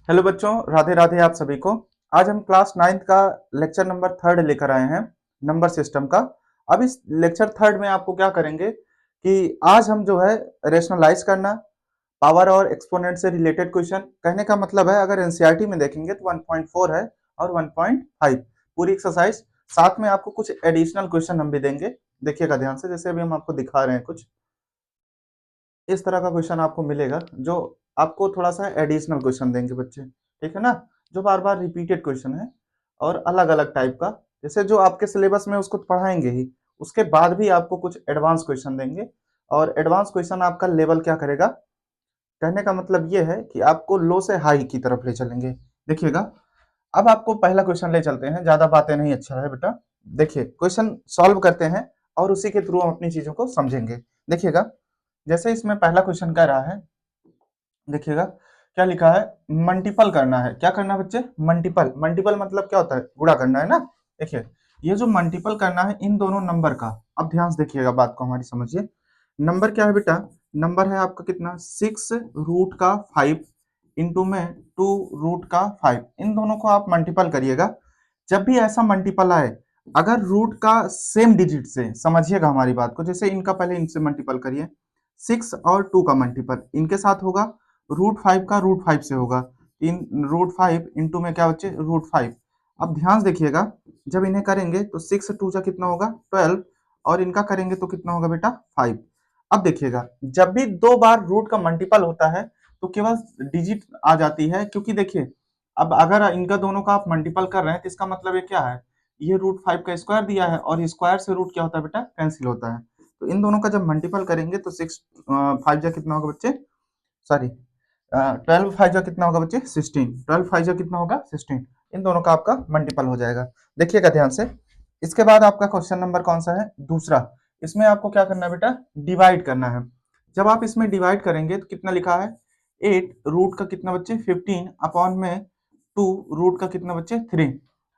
Hello बच्चों, राधे राधे आप सभी को। आज हम क्लास 9th का लेक्चर नंबर 3 लेकर आए हैं, नंबर सिस्टम का। अब इस लेक्चर 3 में आपको क्या करेंगे कि आज हम जो है रेशनलाइज करना, पावर और एक्सपोनेंट से रिलेटेड क्वेश्चन। कहने का मतलब है अगर एनसीईआरटी में देखेंगे तो 1.4 है और 1.5 पूरी एक्सरसाइज। साथ में आपको कुछ एडिशनल क्वेश्चन हम भी देंगे, देखिएगा ध्यान से। जैसे अभी हम आपको दिखा रहे हैं, कुछ इस तरह का क्वेश्चन आपको मिलेगा जो आपको थोड़ा सा एडिशनल क्वेश्चन देंगे बच्चे, ठीक है ना। जो बार बार रिपीटेड क्वेश्चन है और अलग अलग टाइप का, जैसे जो आपके सिलेबस में उसको पढ़ाएंगे ही, उसके बाद भी आपको कुछ एडवांस क्वेश्चन देंगे। और एडवांस क्वेश्चन आपका लेवल क्या करेगा, कहने का मतलब ये है कि आपको लो से हाई की तरफ ले चलेंगे। देखिएगा, अब आपको पहला क्वेश्चन ले चलते हैं, ज्यादा बातें नहीं, अच्छा है बेटा। देखिए क्वेश्चन सॉल्व करते हैं और उसी के थ्रू हम अपनी चीजों को समझेंगे। देखिएगा, जैसे इसमें पहला क्वेश्चन कह रहा है, देखिएगा क्या लिखा है, मल्टीपल करना है। क्या करना है बच्चे? मल्टीपल। मल्टीपल मतलब क्या होता है? गुणा करना है ना। देखिए, ये जो मल्टीपल करना है इन दोनों नंबर का, अब ध्यान से देखिएगा, बात को हमारी समझिए। नंबर क्या है बेटा? नंबर है आपका कितना, 6√5 इंटू में 2√5। इन दोनों को आप मल्टीपल करिएगा। जब भी ऐसा मल्टीपल आए, अगर रूट का सेम डिजिट से, समझिएगा हमारी बात को, जैसे इनका पहले इनसे मल्टीपल करिए, 6 और 2 का मल्टीपल इनके साथ होगा, √5 का √5 से होगा, √5 इंटू में क्या बच्चे, √5। अब ध्यान से देखिएगा, जब इन्हें करेंगे तो 6 2 जा कितना होगा, 12, और इनका करेंगे तो कितना होगा बेटा, 5। अब देखिएगा, जब भी दो बार रूट का मल्टीपल होता है तो केवल डिजिट आ जाती है, क्योंकि देखिए अब अगर इनका दोनों का आप मल्टीपल कर रहे हैं तो इसका मतलब ये क्या है, ये √5 का स्क्वायर दिया है और स्क्वायर से रूट क्या होता है बेटा, कैंसिल होता है। तो इन दोनों का जब मल्टीपल करेंगे तो 6 5 जा कितना होगा बच्चे, सॉरी 12 5 जा कितना होगा बच्चे, 16। 12 5 जा कितना होगा, 16। इन दोनों का आपका मल्टीपल हो जाएगा। देखिएगा ध्यान से। इसके बाद आपका क्वेश्चन नंबर कौन सा है, दूसरा। इसमें आपको क्या करना है बेटा, डिवाइड करना है। जब आप इसमें डिवाइड करेंगे तो कितना लिखा है, 8 रूट का कितना बच्चे, 15 अपॉन में 2 रूट का कितना बच्चे, 3।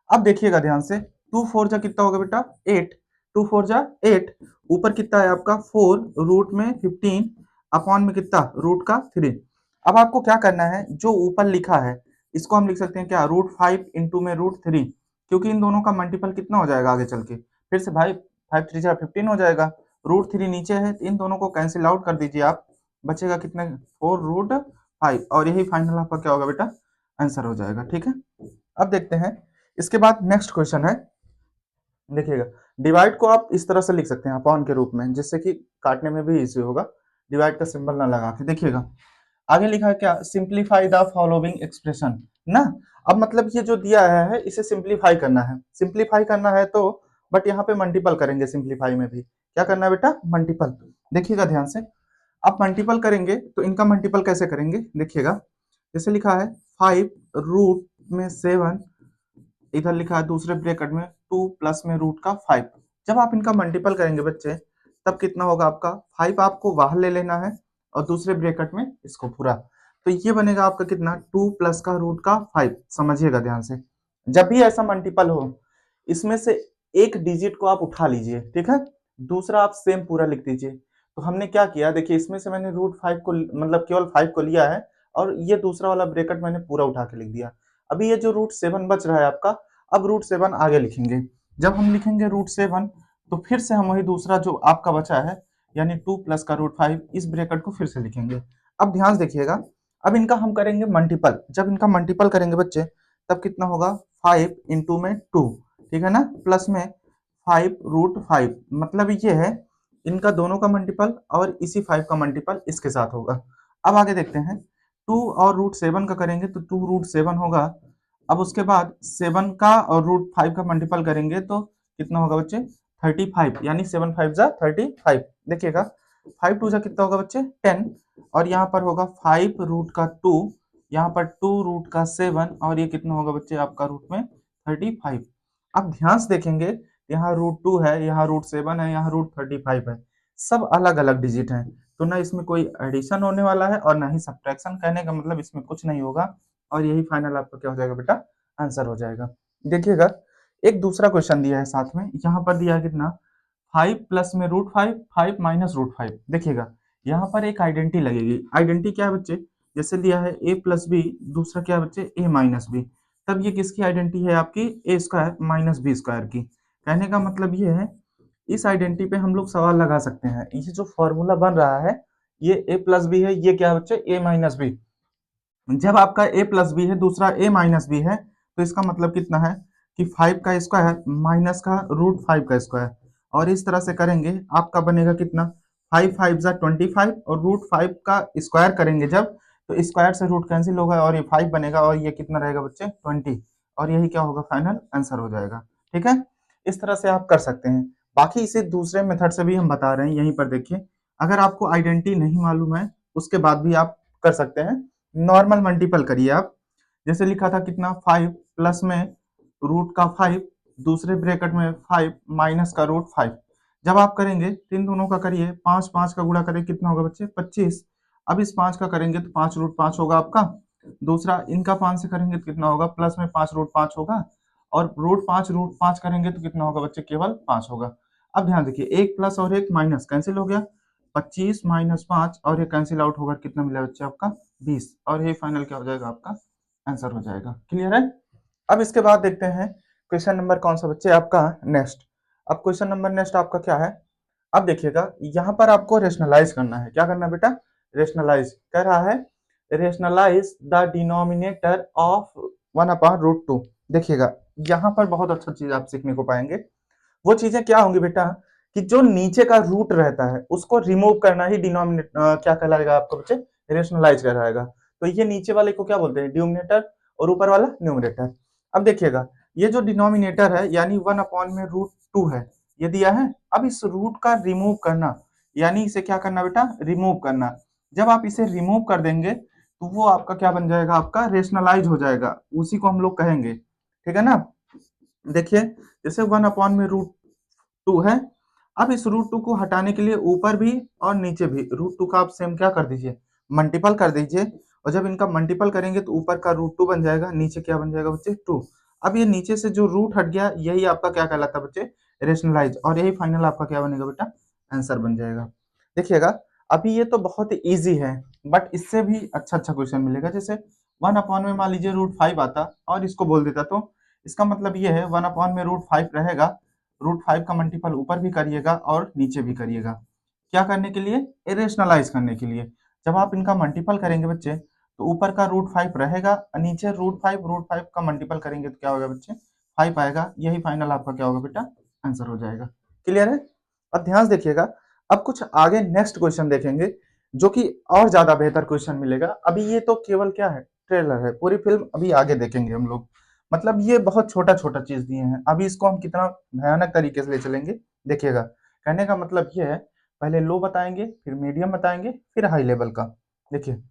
अब देखिएगा ध्यान से, 2 4 जा कितना होगा बेटा, 8। 2 4 जा 8, ऊपर कितना है आपका 4 रूट में 15 अपॉन में कितना, रूट का 3। अब आपको क्या करना है, जो ऊपर लिखा है इसको हम लिख सकते हैं क्या, √5 इंटू में √3, क्योंकि इन दोनों का मल्टीपल कितना हो जाएगा आगे चल के, फिर से भाई 5 3 जा 15 हो जाएगा, √3 नीचे है तो इन दोनों को कैंसिल आउट कर दीजिए आप, बचेगा कितने, 4√5, और यही फाइनल आपका क्या होगा बेटा, आंसर हो जाएगा। ठीक है, अब देखते हैं। इसके बाद नेक्स्ट क्वेश्चन है, देखिएगा, डिवाइड को आप इस तरह से लिख सकते हैं अपॉन के रूप में, जिससे कि काटने में भी इजी होगा, डिवाइड का सिंबल ना लगा के। देखिएगा आगे लिखा है क्या, सिंप्लीफाई द फॉलोइंग एक्सप्रेशन ना। अब मतलब ये जो दिया है इसे सिंप्लीफाई करना है, सिंप्लीफाई करना है तो, बट यहाँ पे मल्टीपल करेंगे, सिंप्लीफाई में भी क्या करना है बेटा, मल्टीपल। देखिएगा ध्यान से, आप मल्टीपल करेंगे तो इनका मल्टीपल कैसे करेंगे, देखिएगा। जैसे लिखा है 5 रूट में 7, इधर लिखा है दूसरे ब्रैकेट में 2 प्लस में रूट का 5। जब आप इनका मल्टीपल करेंगे बच्चे, तब कितना होगा आपका, 5 आपको बाहर ले लेना है और दूसरे ब्रैकेट में इसको पूरा, तो ये बनेगा आपका कितना, 2 प्लस का रूट का 5। समझिएगा ध्यान से, जब भी ऐसा मल्टीपल हो, इसमें से एक डिजिट को आप उठा लीजिए, ठीक है, दूसरा आप सेम पूरा लिख दीजिए। तो हमने क्या किया, देखिए इसमें से मैंने √5 को, मतलब केवल 5 को लिया है, और ये दूसरा वाला ब्रैकेट मैंने पूरा उठा के लिख दिया। अभी ये जो √7 बच रहा है आपका, अब √7 आगे लिखेंगे। जब हम लिखेंगे √7, तो फिर से हम वही दूसरा जो आपका बचा है, यानी 2 प्लस का √5, इस ब्रैकेट को फिर से लिखेंगे। अब ध्यान से देखिएगा, अब इनका हम करेंगे मल्टीपल। जब इनका मल्टीपल करेंगे बच्चे, तब कितना होगा, 5 इंटू में 2, ठीक है ना, प्लस में 5√5, मतलब ये है इनका दोनों का मल्टीपल और इसी 5 का मल्टीपल इसके साथ होगा। अब आगे देखते हैं, 2 और √7 का करेंगे तो 2√7 होगा। अब उसके बाद 7 का और √5 का मल्टीपल करेंगे तो कितना होगा बच्चे, 35, यानी 7 5 जा 35। देखिएगा 5 2 जा कितना होगा बच्चे, 10, और यहाँ पर होगा 5 रूट का 2, यहाँ पर 2 रूट का 7, और ये कितना होगा बच्चे आपका रूट में 35। अब ध्यान से देखेंगे, यहाँ √2 है, यहाँ √7 है, यहाँ √35 है, सब अलग अलग डिजिट हैं, तो ना इसमें कोई एडिशन होने वाला है और ना ही सब्ट्रैक्शन। कहने का मतलब इसमें कुछ नहीं होगा, और यही फाइनल आपका क्या हो जाएगा बेटा, आंसर हो जाएगा। देखिएगा, एक दूसरा क्वेश्चन दिया है साथ में, यहाँ पर दिया है कितना, 5 प्लस में √5, 5 माइनस √5। देखिएगा यहाँ पर एक आइडेंटिटी लगेगी। आइडेंटिटी क्या है बच्चे, जैसे दिया है a प्लस बी, दूसरा क्या है बच्चे a माइनस बी, तब ये किसकी आइडेंटिटी है आपकी a square minus B square की। कहने का मतलब ये है, इस आइडेंटिटी पे हम लोग सवाल लगा सकते हैं। ये जो फॉर्मूला बन रहा है, ये a प्लस बी है, ये क्या है बच्चे a माइनस बी। जब आपका a प्लस बी है, दूसरा a माइनस बी है, तो इसका मतलब कितना है कि 5 का स्क्वायर माइनस का रूट 5 का स्क्वायर, और इस तरह से करेंगे आपका बनेगा कितना, 5 5 जा 25, और रूट 5 का स्क्वायर करेंगे जब, तो स्क्वायर से रूट कैंसिल होगा और ये 5 बनेगा, और ये कितना रहेगा बच्चे 20, और यही क्या होगा फाइनल आंसर हो जाएगा। ठीक है, इस तरह से आप कर सकते हैं। बाकी इसे दूसरे मेथड से भी हम बता रहे हैं, यहीं पर देखिए। अगर आपको आइडेंटिटी नहीं मालूम है, उसके बाद भी आप कर सकते हैं। नॉर्मल मल्टीपल करिए आप, जैसे लिखा था कितना 5 प्लस में रूट का 5, दूसरे ब्रैकेट में 5 माइनस का रूट 5। जब आप करेंगे तो इन दोनों का करिए, 5 5 का गुणा करें कितना होगा बच्चे 25। अब इस 5 का करेंगे तो 5 रूट 5 होगा आपका। दूसरा इनका 5 से करेंगे तो कितना होगा, प्लस में 5 रूट 5 होगा, और रूट 5 करेंगे तो कितना होगा बच्चे, केवल 5 होगा। अब ध्यान देखिए, एक प्लस और एक माइनस कैंसिल हो गया, 25 माइनस 5, और ये कैंसिल आउट होगा, कितना मिला बच्चे आपका 20, और ये फाइनल क्या हो जाएगा आपका आंसर हो जाएगा। क्लियर है। अब इसके बाद देखते हैं क्वेश्चन नंबर कौन सा बच्चे आपका नेक्स्ट। अब क्वेश्चन नंबर नेक्स्ट आपका क्या है, अब देखिएगा यहाँ पर आपको रेशनलाइज करना है। क्या करना है बेटा, रेशनलाइज कह रहा है, रेशनलाइज द डिनोमिनेटर ऑफ 1/√2। देखिएगा यहाँ पर बहुत अच्छा चीज आप सीखने को पाएंगे। वो चीजें क्या होंगी बेटा, कि जो नीचे का रूट रहता है उसको रिमूव करना ही डिनोमिनेट क्या कहलाएगा आपको बच्चे, रेशनलाइज कहलाएगा। तो ये नीचे वाले को क्या बोलते हैं, डिनोमिनेटर, और ऊपर वाला न्यूमरेटर। अब देखिएगा, ये जो डिनोमिनेटर है यानी 1/√2 है, ये दिया है। अब इस रूट का रिमूव करना, यानी इसे क्या करना बेटा, रिमूव करना। जब आप इसे रिमूव कर देंगे तो वो आपका क्या बन जाएगा, आपका रेशनलाइज हो जाएगा, उसी को हम लोग कहेंगे। ठीक है ना। देखिए, जैसे 1/√2 है। अब इस √2 को हटाने के लिए ऊपर भी और नीचे भी √2 का आप सेम क्या कर दीजिए, मल्टीपल कर दीजिए। और जब इनका मल्टीपल करेंगे तो ऊपर का √2 बन जाएगा, नीचे क्या बन जाएगा बच्चे 2। अब ये नीचे से जो रूट हट गया, यही आपका क्या कहलाता है बच्चे, रेशनलाइज, और यही फाइनल आपका क्या बनेगा बेटा, आंसर बन जाएगा। देखिएगा, अभी ये तो बहुत इजी है, बट इससे भी अच्छा अच्छा क्वेश्चन मिलेगा। जैसे 1 में मान लीजिए √5 आता और इसको बोल देता, तो इसका मतलब ये है 1 में √5 रहेगा, √5 का मल्टीपल ऊपर भी करिएगा और नीचे भी करिएगा। क्या करने के लिए, इरेशनलाइज करने के लिए। जब आप इनका मल्टीपल करेंगे बच्चे, तो ऊपर का √5 रहेगा, और नीचे √5 का मल्टीपल करेंगे तो क्या होगा बच्चे, 5 आएगा। यही फाइनल आपका क्या होगा बेटा, आंसर हो जाएगा। क्लियर है। अब ध्यान से देखिएगा, अब कुछ आगे नेक्स्ट क्वेश्चन देखेंगे, जो कि और ज्यादा बेहतर क्वेश्चन मिलेगा। अभी ये तो केवल क्या है, ट्रेलर है, पूरी फिल्म अभी आगे देखेंगे हम लोग। मतलब ये बहुत छोटा छोटा चीज दिए हैं, अभी इसको हम कितना भयानक तरीके से ले चलेंगे देखिएगा। कहने का मतलब ये है, पहले लो बताएंगे, फिर मीडियम बताएंगे, फिर हाई लेवल का। देखिए,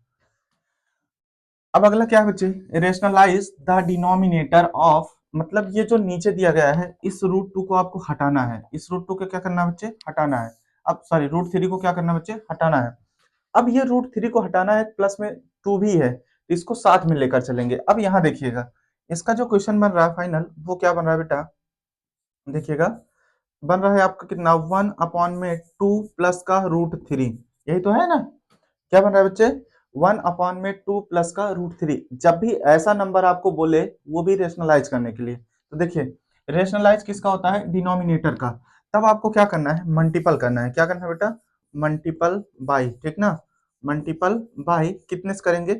अब अगला क्या है बच्चे, रेशनलाइज द डिनोमिनेटर ऑफ, मतलब ये जो नीचे दिया गया है, इस √2 को आपको हटाना है। इस √2 को क्या करना है बच्चे, हटाना है। अब सॉरी, √3 को क्या करना है बच्चे, हटाना है। अब ये √3 को हटाना है, प्लस में 2 भी है, तो इसको साथ में लेकर चलेंगे। अब यहाँ देखिएगा, इसका जो क्वेश्चन बन रहा है फाइनल, वो क्या बन रहा है बेटा, देखिएगा, बन रहा है आपका कितना, 1/2 प्लस का √3, यही तो है ना। क्या बन रहा है बच्चे, 1/2 प्लस का √3। जब भी ऐसा नंबर आपको बोले, वो भी रेशनलाइज करने के लिए, तो देखिए, रेशनलाइज किसका होता है, डिनोमिनेटर का। तब आपको क्या करना है, मल्टीपल करना है। क्या करना है बेटा, मल्टीपल बाई, ठीक ना, मल्टीपल बाई कितने से करेंगे,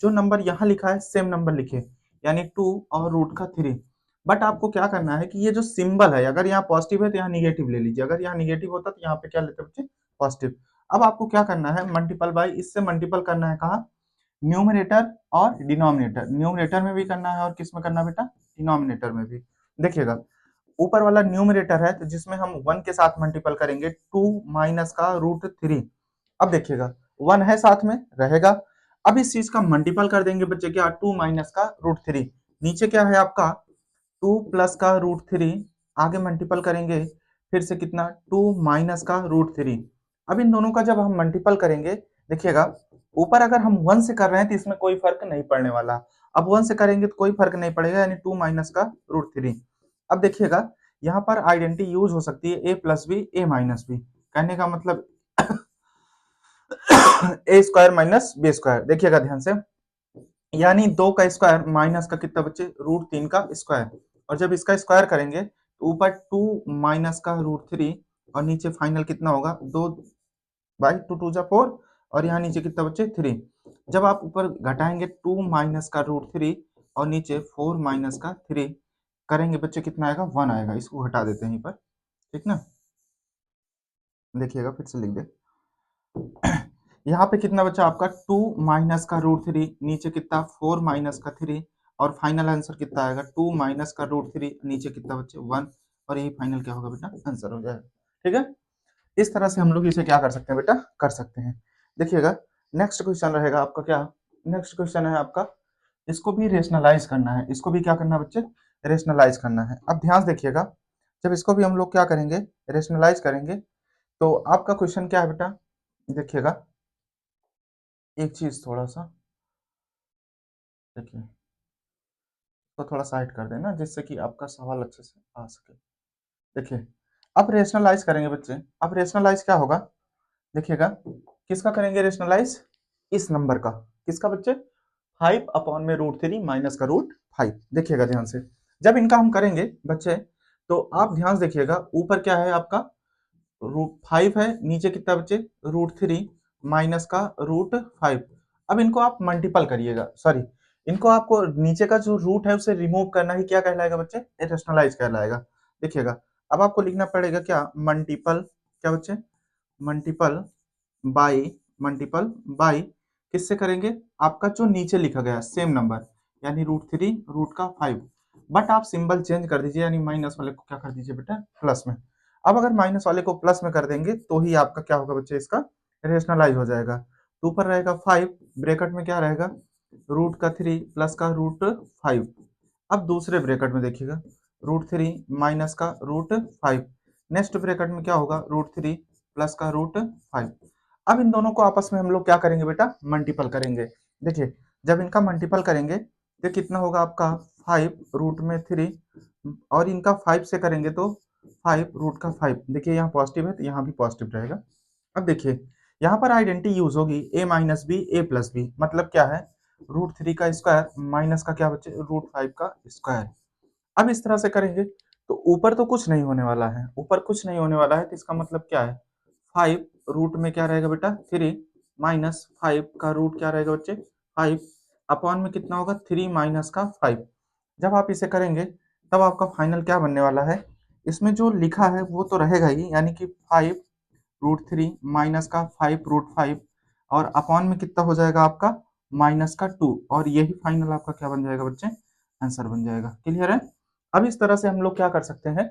जो नंबर यहाँ लिखा है सेम नंबर लिखे, यानी 2 और √3। बट आपको क्या करना है कि ये जो सिंबल है, अगर यहाँ पॉजिटिव है तो यहाँ निगेटिव ले लीजिए, अगर यहाँ निगेटिव होता तो यहाँ पे क्या लेते बच्चे, पॉजिटिव। अब आपको क्या करना है, मल्टीपल बाई, इससे मल्टीपल करना है कहा, न्यूमरेटर और डिनोमिनेटर। न्यूमरेटर में भी करना है और किस में करना है बेटा, डिनोमिनेटर में भी। देखिएगा, ऊपर वाला न्यूमरेटर है, तो जिसमें हम 1 के साथ मल्टीपल करेंगे, 2 माइनस का √3। अब देखिएगा, 1 है साथ में रहेगा। अब इस चीज का मल्टीपल कर देंगे बच्चे, क्या, 2 माइनस का √3। नीचे क्या है आपका, 2 प्लस का √3, आगे मल्टीपल करेंगे, फिर से कितना, 2 माइनस का √3। अब इन दोनों का जब हम मल्टीपल करेंगे, देखिएगा, ऊपर अगर हम 1 से कर रहे हैं तो इसमें कोई फर्क नहीं पड़ने वाला। अब 1 से करेंगे तो कोई फर्क नहीं पड़ेगा, यानी 2 माइनस का √3। अब देखिएगा, यहाँ पर आइडेंटिटी यूज हो सकती है, a plus B, a minus B. कहने का मतलब A square minus B square, देखिएगा ध्यान से, यानी 2 का स्क्वायर माइनस का कितना बच्चे, रूट 3 का स्क्वायर, और जब इसका स्क्वायर करेंगे तो ऊपर 2 माइनस का रूट 3 और नीचे फाइनल कितना होगा, 2 बाई 2 2 जा 4, और यहाँ नीचे कितना बच्चे 3। जब आप ऊपर घटाएंगे 2 माइनस का रूट 3 और नीचे 4 माइनस का 3 करेंगे बच्चे, कितना आएगा, 1 आएगा। इसको हटा देते हैं यहीं पर, ठीक ना, देखिएगा फिर से लिख दे। यहाँ पे कितना बचा आपका, 2 माइनस का रूट 3, नीचे कितना 4 माइनस का 3, और फाइनल आंसर कितना आएगा, 2 माइनस का रूट 3, नीचे कितना बच्चे 1, और यही फाइनल क्या होगा बेटा, आंसर हो जाएगा। ठीक है, इस तरह से हम लोग इसे क्या कर सकते हैं बेटा, कर सकते हैं। देखिएगा नेक्स्ट क्वेश्चन रहेगा आपका क्या, नेक्स्ट क्वेश्चन है आपका, इसको भी रेशनलाइज करना है, इसको भी क्या करना है बच्चे, रेशनलाइज करना है। अब ध्यान से देखिएगा, जब इसको भी हम लोग क्या करेंगे, रेशनलाइज करेंगे, तो आपका क्वेश्चन क्या है बेटा, देखिएगा एक चीज थोड़ा सा, देखिए तो थोड़ा साइड कर देना जिससे कि आपका सवाल अच्छे से आ सके। देखिए अब रेशनलाइज करेंगे बच्चे, अब रेशनलाइज क्या होगा, देखिएगा किसका करेंगे रेशनलाइज, इस नंबर का, किसका बच्चे, 5 अपॉन में रूट 3 माइनस का रूट 5। देखिएगा ध्यान से, जब इनका हम करेंगे बच्चे, तो आप ध्यान से देखिएगा, ऊपर क्या है आपका, रूट 5 है, नीचे कितना बच्चे, रूट 3 माइनस का रूट 5। अब इनको आप मल्टीपल करिएगा, सॉरी, इनको आपको नीचे का जो रूट है उसे रिमूव करना ही क्या कहलाएगा बच्चे, रेशनलाइज कहलाएगा। देखिएगा अब आपको लिखना पड़ेगा क्या, मल्टीपल, क्या बच्चे, मल्टीपल बाई, मल्टीपल बाई, किससे करेंगे, आपका जो नीचे लिखा गया सेम नंबर, यानी रूट 3 रूट का 5, बट आप सिंबल चेंज कर दीजिए, यानी माइनस वाले को क्या कर दीजिए बेटा, प्लस में। अब अगर माइनस वाले को प्लस में कर देंगे तो ही आपका क्या होगा बच्चे, इसका रेशनलाइज हो जाएगा। तो ऊपर रहेगा 5, ब्रैकेट में क्या रहेगा, रूट का 3 प्लस का रूट 5। अब दूसरे ब्रैकेट में देखिएगा, रूट 3 माइनस का रूट 5, नेक्स्ट ब्रैकेट में क्या होगा, रूट 3 प्लस का रूट 5। अब इन दोनों को आपस में हम लोग क्या करेंगे बेटा, मल्टीपल करेंगे। देखिए जब इनका मल्टीपल करेंगे तो कितना होगा आपका, 5 रूट में 3, और इनका 5 से करेंगे तो 5 रूट का 5। देखिए यहाँ पॉजिटिव है तो यहाँ भी पॉजिटिव रहेगा। अब देखिए यहाँ पर आइडेंटिटी यूज होगी, a minus B A plus B, मतलब क्या है, रूट 3 का स्क्वायर माइनस का क्या बच्चे, रूट 5 का स्क्वायर। अब इस तरह से करेंगे तो ऊपर तो कुछ नहीं होने वाला है, ऊपर कुछ नहीं होने वाला है, तो इसका मतलब क्या है, 5 रूट में क्या रहेगा बेटा, 3 माइनस 5 का रूट क्या रहेगा बच्चे, 5 अपॉन में कितना होगा, 3 माइनस का 5। जब आप इसे करेंगे तब आपका फाइनल क्या बनने वाला है, इसमें जो लिखा है वो तो रहेगा ही, यानी कि 5 रूट 3 माइनस का 5 रूट 5, और अपॉन में कितना हो जाएगा आपका, माइनस का 2, और यही फाइनल आपका क्या बन जाएगा बच्चे, आंसर बन जाएगा। क्लियर है। अब इस तरह से हम लोग क्या कर सकते हैं,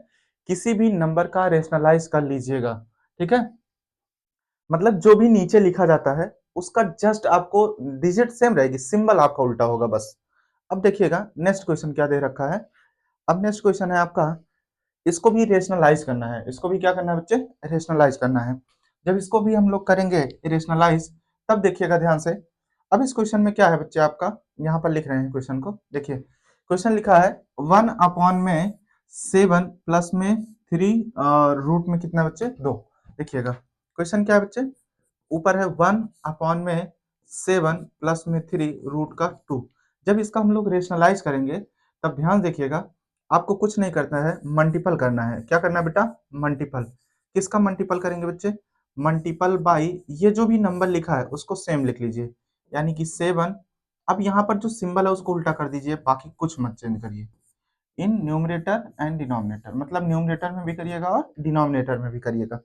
किसी भी नंबर का रेशनलाइज कर लीजिएगा। ठीक है, मतलब जो भी नीचे लिखा जाता है उसका जस्ट आपको डिजिट सेम रहेगी, सिंबल आपका उल्टा होगा बस। अब देखिएगा नेक्स्ट क्वेश्चन क्या दे रखा है, अब नेक्स्ट क्वेश्चन है आपका, इसको भी रेशनलाइज करना है, इसको भी क्या करना है बच्चे, रेशनलाइज करना है। जब इसको भी हम लोग करेंगे रेशनलाइज, तब देखिएगा ध्यान से, अब इस क्वेश्चन में क्या है बच्चे आपका, यहाँ पर लिख रहे हैं क्वेश्चन को, देखिए क्वेश्चन लिखा है 1 अपॉन में 7 प्लस में 3 और रूट में कितना बच्चे 2। देखिएगा क्वेश्चन क्या है बच्चे, ऊपर है 1 अपॉन में 7 प्लस में 3 रूट का 2। जब इसका हम लोग रेशनलाइज करेंगे तब ध्यान देखिएगा, आपको कुछ नहीं करना है, मल्टीपल करना है। क्या करना है बेटा, मल्टीपल। किसका मल्टीपल करेंगे बच्चे, मल्टीपल बाई, ये जो भी नंबर लिखा है उसको सेम लिख लीजिए, यानी कि 7। अब यहाँ पर जो सिंबल है उसको उल्टा कर दीजिए, बाकी कुछ मत चेंज करिए। इन न्यूमरेटर एंड डिनोमिनेटर, मतलब न्यूमरेटर में भी करिएगा और डिनोमिनेटर में भी करिएगा।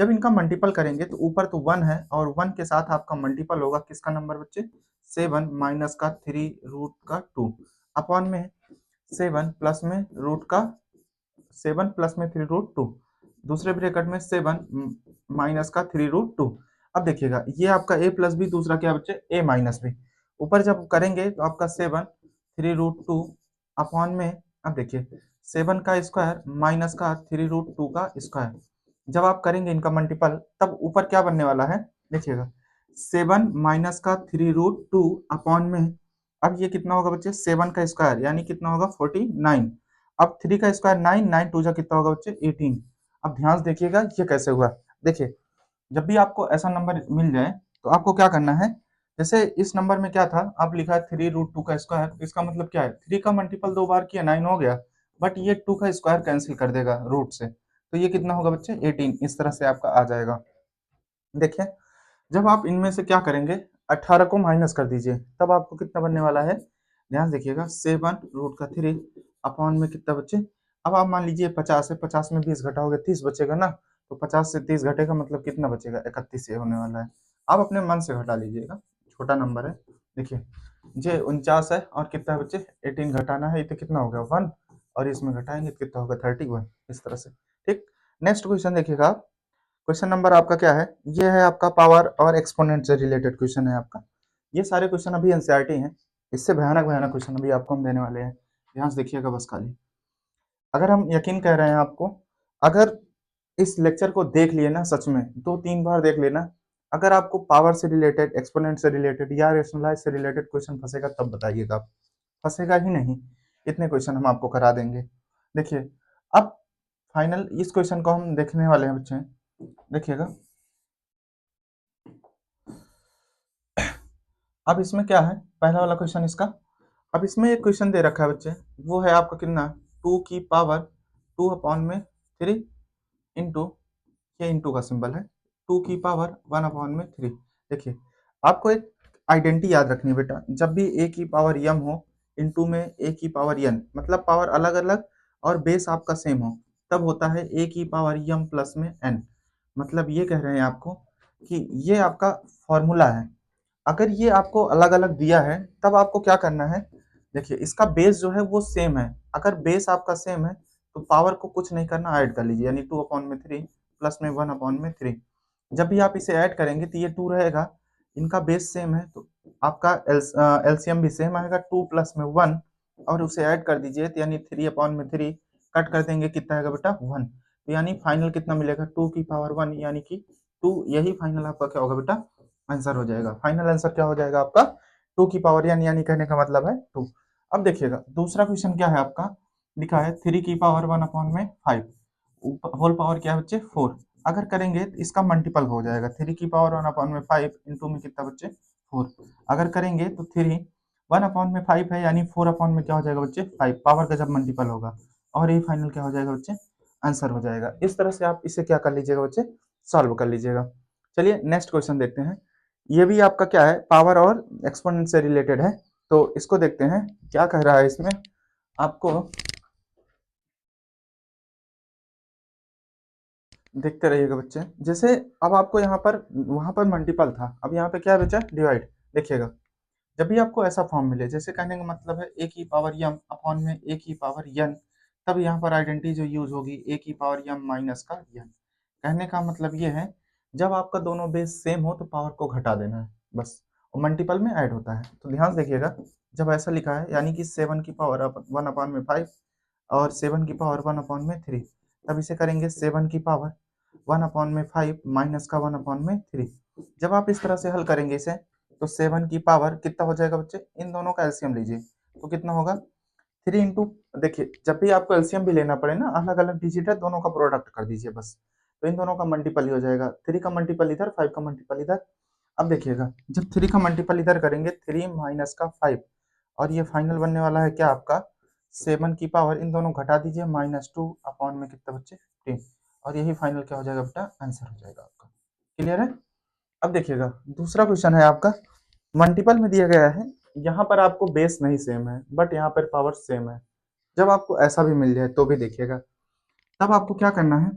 जब इनका मल्टीपल करेंगे तो ऊपर तो 1 है, और 1 के साथ आपका मल्टीपल होगा किसका नंबर बच्चे, 7 माइनस का 3 रूट का 2 अपॉन में 7 प्लस में रूट का 7 प्लस में 3 रूट 2, दूसरे ब्रैकेट में 7 माइनस का 3 रूट 2। अब देखिएगा ये आपका a प्लस बी, दूसरा क्या बच्चे a माइनस बी, ऊपर जब करेंगे तो आपका 7 3 रूट 2 अपॉन में, अब देखिए 7 का स्क्वायर माइनस का 3 रूट 2 का स्क्वायर। जब आप करेंगे इनका मल्टीपल तब ऊपर क्या बनने वाला है, देखिएगा 7 माइनस का 3 रूट 2 अपॉन में, अब ये कितना होगा बच्चे, 7 का स्क्वायर यानी कितना होगा 49। अब 3 का स्क्वायर 9, 9 टू जा कितना होगा बच्चे 18। अब ध्यान से देखिएगा ये कैसे हुआ, देखिए जब भी आपको ऐसा नंबर मिल जाए तो आपको क्या करना है, जैसे इस नंबर में क्या था, आप लिखा है 3√2 का स्क्वायर, तो इसका मतलब क्या है, 3 का मल्टीपल 2 बार किया 9 हो गया, बट ये 2 का स्क्वायर कैंसिल कर देगा रूट से, तो ये कितना होगा बच्चे 18, इस तरह से आपका आ जाएगा। देखिए जब आप इनमें से क्या करेंगे, 18 को माइनस कर दीजिए, तब आपको कितना बनने वाला है, ध्यान देखिएगा 7√3 अपॉन में कितना बच्चे, अब आप मान लीजिए 50 है, 50 में 20 घटाओगे 30 बचेगा ना, तो 50 से 30 घटेगा मतलब कितना बचेगा, 31 ये होने वाला है। आप अपने मन से घटा लीजिएगा, छोटा नंबर है। देखिए ये 49 है और कितना है बच्चे 18 घटाना है, ये तो कितना हो गया 1, और इसमें घटाएंगे तो कितना होगा 31, इस तरह से। ठीक, नेक्स्ट क्वेश्चन देखिएगा आप, क्वेश्चन नंबर आपका क्या है, ये है आपका पावर और एक्सपोनेंट से रिलेटेड क्वेश्चन है आपका। ये सारे क्वेश्चन अभी एनसीईआरटी हैं, इससे भयानक भयानक क्वेश्चन अभी आपको हम देने वाले हैं, ध्यान से देखिएगा बस खाली। अगर हम यकीन कह रहे हैं आपको, अगर इस लेक्चर को देख लिए ना, सच में 2-3 बार देख लेना, अगर आपको पावर से रिलेटेड, एक्सपोनेंट से रिलेटेड या रेशनलाइज से रिलेटेड क्वेश्चन फंसेगा तब बताइएगा आप, फंसेगा ही नहीं, इतने क्वेश्चन हम आपको करा देंगे। देखिए अब फाइनल इस क्वेश्चन को हम देखने वाले हैं बच्चे, देखिएगा अब इसमें क्या है, पहला वाला क्वेश्चन इसका, अब इसमें एक क्वेश्चन दे रखा है बच्चे, वो है आपका कितना, 2 की पावर 2 अपॉन में 3 इंटू, ये इंटू का सिंबल है, 2 की पावर 1 अपॉन में 3। देखिए आपको एक आइडेंटिटी याद रखनी है बेटा, जब भी ए की पावर यम हो, इंटू में ए की पावर यन, मतलब पावर अलग अलग और बेस आपका सेम हो, तब होता है ए की पावर यम प्लस में एन। मतलब ये कह रहे हैं आपको कि ये आपका फॉर्मूला है, अगर ये आपको अलग अलग दिया है तब आपको क्या करना है, देखिए इसका बेस जो है वो सेम है, अगर बेस आपका सेम है तो पावर को कुछ नहीं करना, ऐड कर लीजिए, यानी 2/3 प्लस में 1/3। जब भी आप इसे ऐड करेंगे तो ये 2 रहेगा, इनका बेस सेम है तो आपका एलसीएम भी सेम आएगा, 2 प्लस में 1 और उसे ऐड कर दीजिए, तो यानी 3/3 कट कर देंगे, कितना आएगा बेटा 1, तो यानी फाइनल कितना मिलेगा 2 की पावर 1, यानी कि 2, यही फाइनल आपका क्या होगा बेटा आंसर हो जाएगा। फाइनल आंसर क्या हो जाएगा आपका 2 की पावर यानी कहने का मतलब है 2। अब देखिएगा दूसरा क्वेश्चन क्या है आपका, लिखा है 3 की पावर 1/5, होल पावर क्या है बच्चे 4, अगर करेंगे तो इसका मल्टीपल हो जाएगा, 3 की पावर 1/5 इंटू में कितना बच्चे 4, अगर करेंगे तो 3 1/5 है, यानी 4 में क्या हो जाएगा बच्चे 5, पावर का जब मल्टीपल होगा, और ये फाइनल क्या हो जाएगा बच्चे आंसर हो जाएगा। इस तरह से आप इसे क्या कर लीजिएगा बच्चे, सॉल्व कर लीजिएगा। चलिए नेक्स्ट क्वेश्चन देखते हैं, ये भी आपका क्या है, पावर और एक्सपोनेंट से रिलेटेड है, तो इसको देखते हैं क्या कह रहा है इसमें आपको, देखते रहिएगा बच्चे। जैसे अब आपको यहाँ पर, वहां पर मल्टीपल था, अब यहाँ पे क्या बचा डिवाइड। देखिएगा जब भी आपको ऐसा फॉर्म मिले, जैसे कहने का मतलब है ए की पावर यम अपॉन में ए की पावर यन, तब यहाँ पर आइडेंटिटी जो यूज होगी ए की पावर यम माइनस का यन। कहने का मतलब ये है, जब आपका दोनों बेस सेम हो तो पावर को घटा देना है बस, और मल्टीपल में ऐड होता है, तो ध्यान से देखिएगा जब ऐसा लिखा है, यानी कि 7 की पावर 1/5 और 7 की पावर 1/3, तब इसे करेंगे 7 की पावर 1/5 माइनस का 1/3। जब आप इस तरह से हल करेंगे इसे, तो 7 की पावर कितना हो जाएगा बच्चे, इन दोनों का एलसीएम लीजिए तो कितना होगा 3 इंटू, देखिए जब भी आपको एलसीएम भी लेना पड़े ना, अलग अलग डिजिट है, दोनों का प्रोडक्ट कर दीजिए बस, तो इन दोनों का मल्टीपल ही हो जाएगा, 3 का मल्टीपल इधर, 5 का मल्टीपल इधर। अब देखिएगा जब 3 का मल्टीपल इधर करेंगे 3 माइनस का 5, और ये फाइनल बनने वाला है क्या आपका 7 की पावर, इन दोनों घटा दीजिए -2 अपॉन में कितना बच्चे 15, और यही फाइनल क्या हो जाएगा बेटा आंसर हो जाएगा आपका। क्लियर है। अब देखिएगा दूसरा क्वेश्चन है आपका, मल्टीपल में दिया गया है, यहाँ पर आपको बेस नहीं सेम है बट यहाँ पर पावर सेम है, जब आपको ऐसा भी मिल जाए तो भी देखिएगा, तब आपको क्या करना है,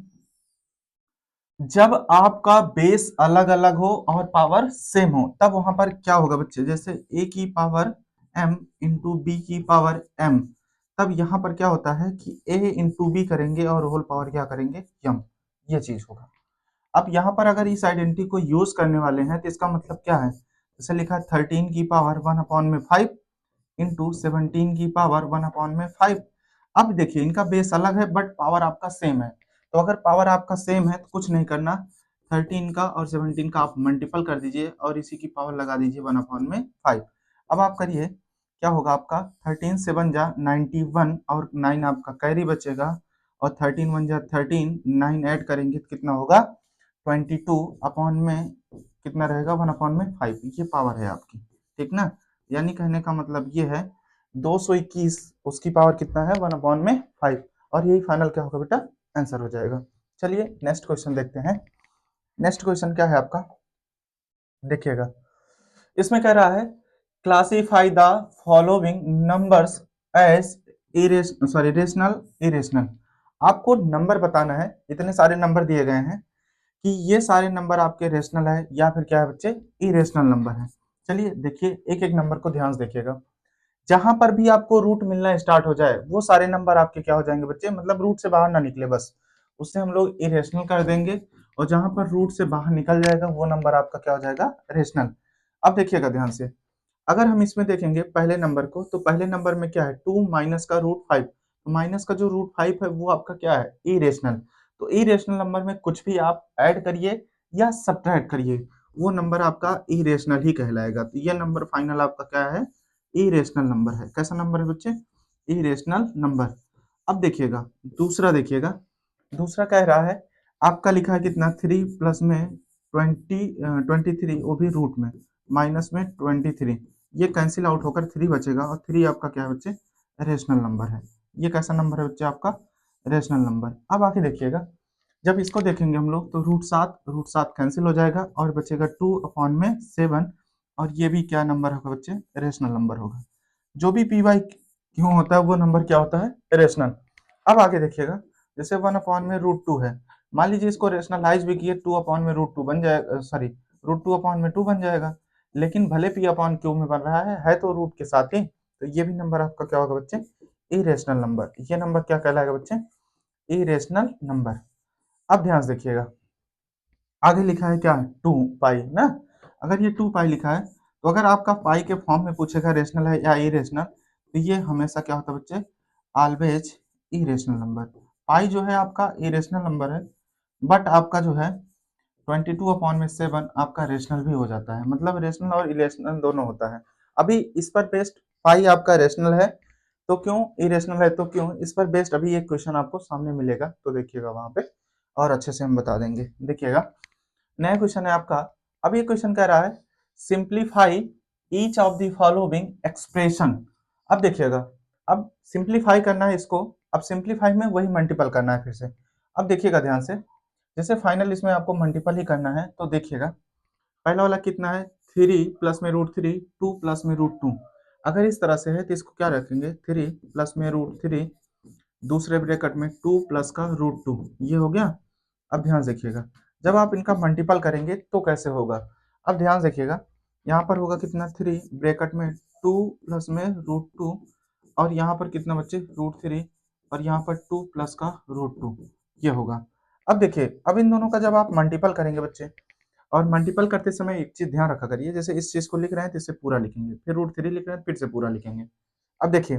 जब आपका बेस अलग अलग हो और पावर सेम हो, तब वहां पर क्या होगा बच्चे, जैसे a की पावर m इंटू बी की पावर m, तब यहाँ पर क्या होता है कि a इंटू बी करेंगे और होल पावर क्या करेंगे m, ये चीज होगा। अब यहाँ पर अगर इस आइडेंटिटी को यूज करने वाले हैं तो इसका मतलब क्या है, जैसे लिखा है 13 की पावर 1/5 इंटू 17 की पावर 1/5। अब देखिए इनका बेस अलग है बट पावर आपका सेम है, तो अगर पावर आपका सेम है तो कुछ नहीं करना, 13 का और 17 का आप मल्टीपल कर दीजिए और इसी की पावर लगा दीजिए 1/5। अब आप करिए क्या होगा आपका, 13 7 जा 91 और 9 आपका कैरी बचेगा, और 13 1 जा 13, 9 ऐड करेंगे तो कितना होगा 22 अपॉन में कितना रहेगा, 1 अपॉन में 5, ये पावर है आपकी, ठीक ना। यानी कहने का मतलब ये है 221 उसकी पावर कितना है, 1 अपॉन में 5, और यही फाइनल क्या होगा बेटा, आंसर हो जाएगा। चलिए नेक्स्ट क्वेश्चन देखते हैं। नेक्स्ट क्वेश्चन क्या है आपका, देखिएगा इसमें कह रहा है classify the following numbers as rational irrational. आपको नंबर बताना है, इतने सारे नंबर दिए गए हैं कि ये सारे नंबर आपके रेशनल है या फिर क्या है बच्चे, इरेशनल नंबर है। चलिए देखिए एक एक नंबर को ध्यान से देखिएगा। जहां पर भी आपको रूट मिलना स्टार्ट हो जाए वो सारे नंबर आपके क्या हो जाएंगे बच्चे, मतलब रूट से बाहर ना निकले बस, उससे हम लोग इरेशनल कर देंगे। और जहां पर रूट से बाहर निकल जाएगा वो नंबर आपका क्या हो जाएगा, रेशनल। अब देखिएगा ध्यान से, अगर हम इसमें देखेंगे पहले नंबर को, तो पहले नंबर में क्या है, 2 माइनस का रूट 5, तो माइनस का जो रूट 5 है वो आपका क्या है, इरेशनल। तो इरेशनल नंबर में कुछ भी आप ऐड करिए या सब्ट्रैक्ट करिए, वो नंबर आपका इरेशनल ही कहलाएगा। तो ये नंबर फाइनल आपका क्या है, इरेशनल नंबर है। कैसा नंबर है बच्चे, इरेशनल नंबर। अब देखिएगा दूसरा, देखिएगा दूसरा कह रहा है आपका लिखा है कितना, 3 प्लस में 23, वो भी रूट में, माइनस में 23, ये कैंसिल आउट होकर 3 बचेगा, और 3 आपका क्या है बच्चे, रेशनल नंबर है। ये कैसा नंबर है बच्चे, आपका रेशनल नंबर। अब आके देखिएगा, जब इसको देखेंगे हम लोग तो रूट सात कैंसिल हो जाएगा और बचेगा 2 अपॉन में 7, और ये भी क्या नंबर होगा बच्चे, रेशनल नंबर होगा। जो भी पी वाई क्यों होता है वो नंबर क्या होता है, रेशनल। अब आगे देखिएगा, जैसे 1 अपॉन में रूट 2 है, मान लीजिए इसको रेशनलाइज भी किए, 2 अपॉन में रूट 2 बन जाएगा, सॉरी रूट 2 अपॉन में 2 बन जाएगा, लेकिन भले पी अपॉन क्यू में बन रहा है तो रूट के साथ ही, तो ये भी नंबर आपका क्या होगा बच्चे, इरेशनल नंबर। ये नंबर क्या कहलाएगा बच्चे, इरेशनल नंबर। अब ध्यान से देखिएगा, आगे लिखा है क्या, 2 पाई ना। अगर ये 2 पाई लिखा है, तो अगर आपका पाई के फॉर्म में पूछेगा रेशनल है या इरेशनल, तो ये हमेशा क्या होता है बच्चे, ऑलवेज इरेशनल नंबर। पाई जो है आपका इरेशनल नंबर है, बट आपका जो है 22/7 आपका रेशनल भी हो जाता है, मतलब रेशनल और इरेशनल दोनों होता है। अभी इस पर बेस्ड पाई आपका रेशनल है तो क्यों, इरेशनल है तो क्यों, इस पर बेस्ड अभी एक क्वेश्चन आपको सामने मिलेगा, तो देखिएगा वहां पे और अच्छे से हम बता देंगे। देखिएगा नया क्वेश्चन है आपका। अब ये क्वेश्चन कह रहा है simplify each of the following expression. अब देखिएगा, अब सिंप्लीफाई करना है इसको, अब सिंप्लीफाई में वही मल्टीपल करना है फिर से। अब देखिएगा ध्यान से, जैसे फाइनल इसमें आपको मल्टीपल ही करना है, तो देखिएगा पहला वाला कितना है, 3 प्लस में रूट 3, 2 प्लस में रूट 2। अगर इस तरह से है तो इसको क्या रखेंगे, 3 प्लस में रूट 3, दूसरे ब्रैकेट में 2 प्लस का रूट 2, ये हो गया। अब ध्यान से देखिएगा, जब आप इनका मल्टीपल करेंगे तो कैसे होगा। अब ध्यान से देखिएगा, यहाँ पर होगा कितना, 3 ब्रैकेट में 2 प्लस में रूट 2, और यहाँ पर कितना बच्चे, रूट 3, और यहाँ पर 2 प्लस का रूट 2, ये होगा। अब देखिए, अब इन दोनों का जब आप मल्टीपल करेंगे बच्चे, और मल्टीपल करते समय एक चीज ध्यान रखा करिए, जैसे इस चीज को लिख रहे हैं तो इसे पूरा लिखेंगे, फिर रूट 3 लिख रहे हैं फिर से पूरा लिखेंगे। अब देखिए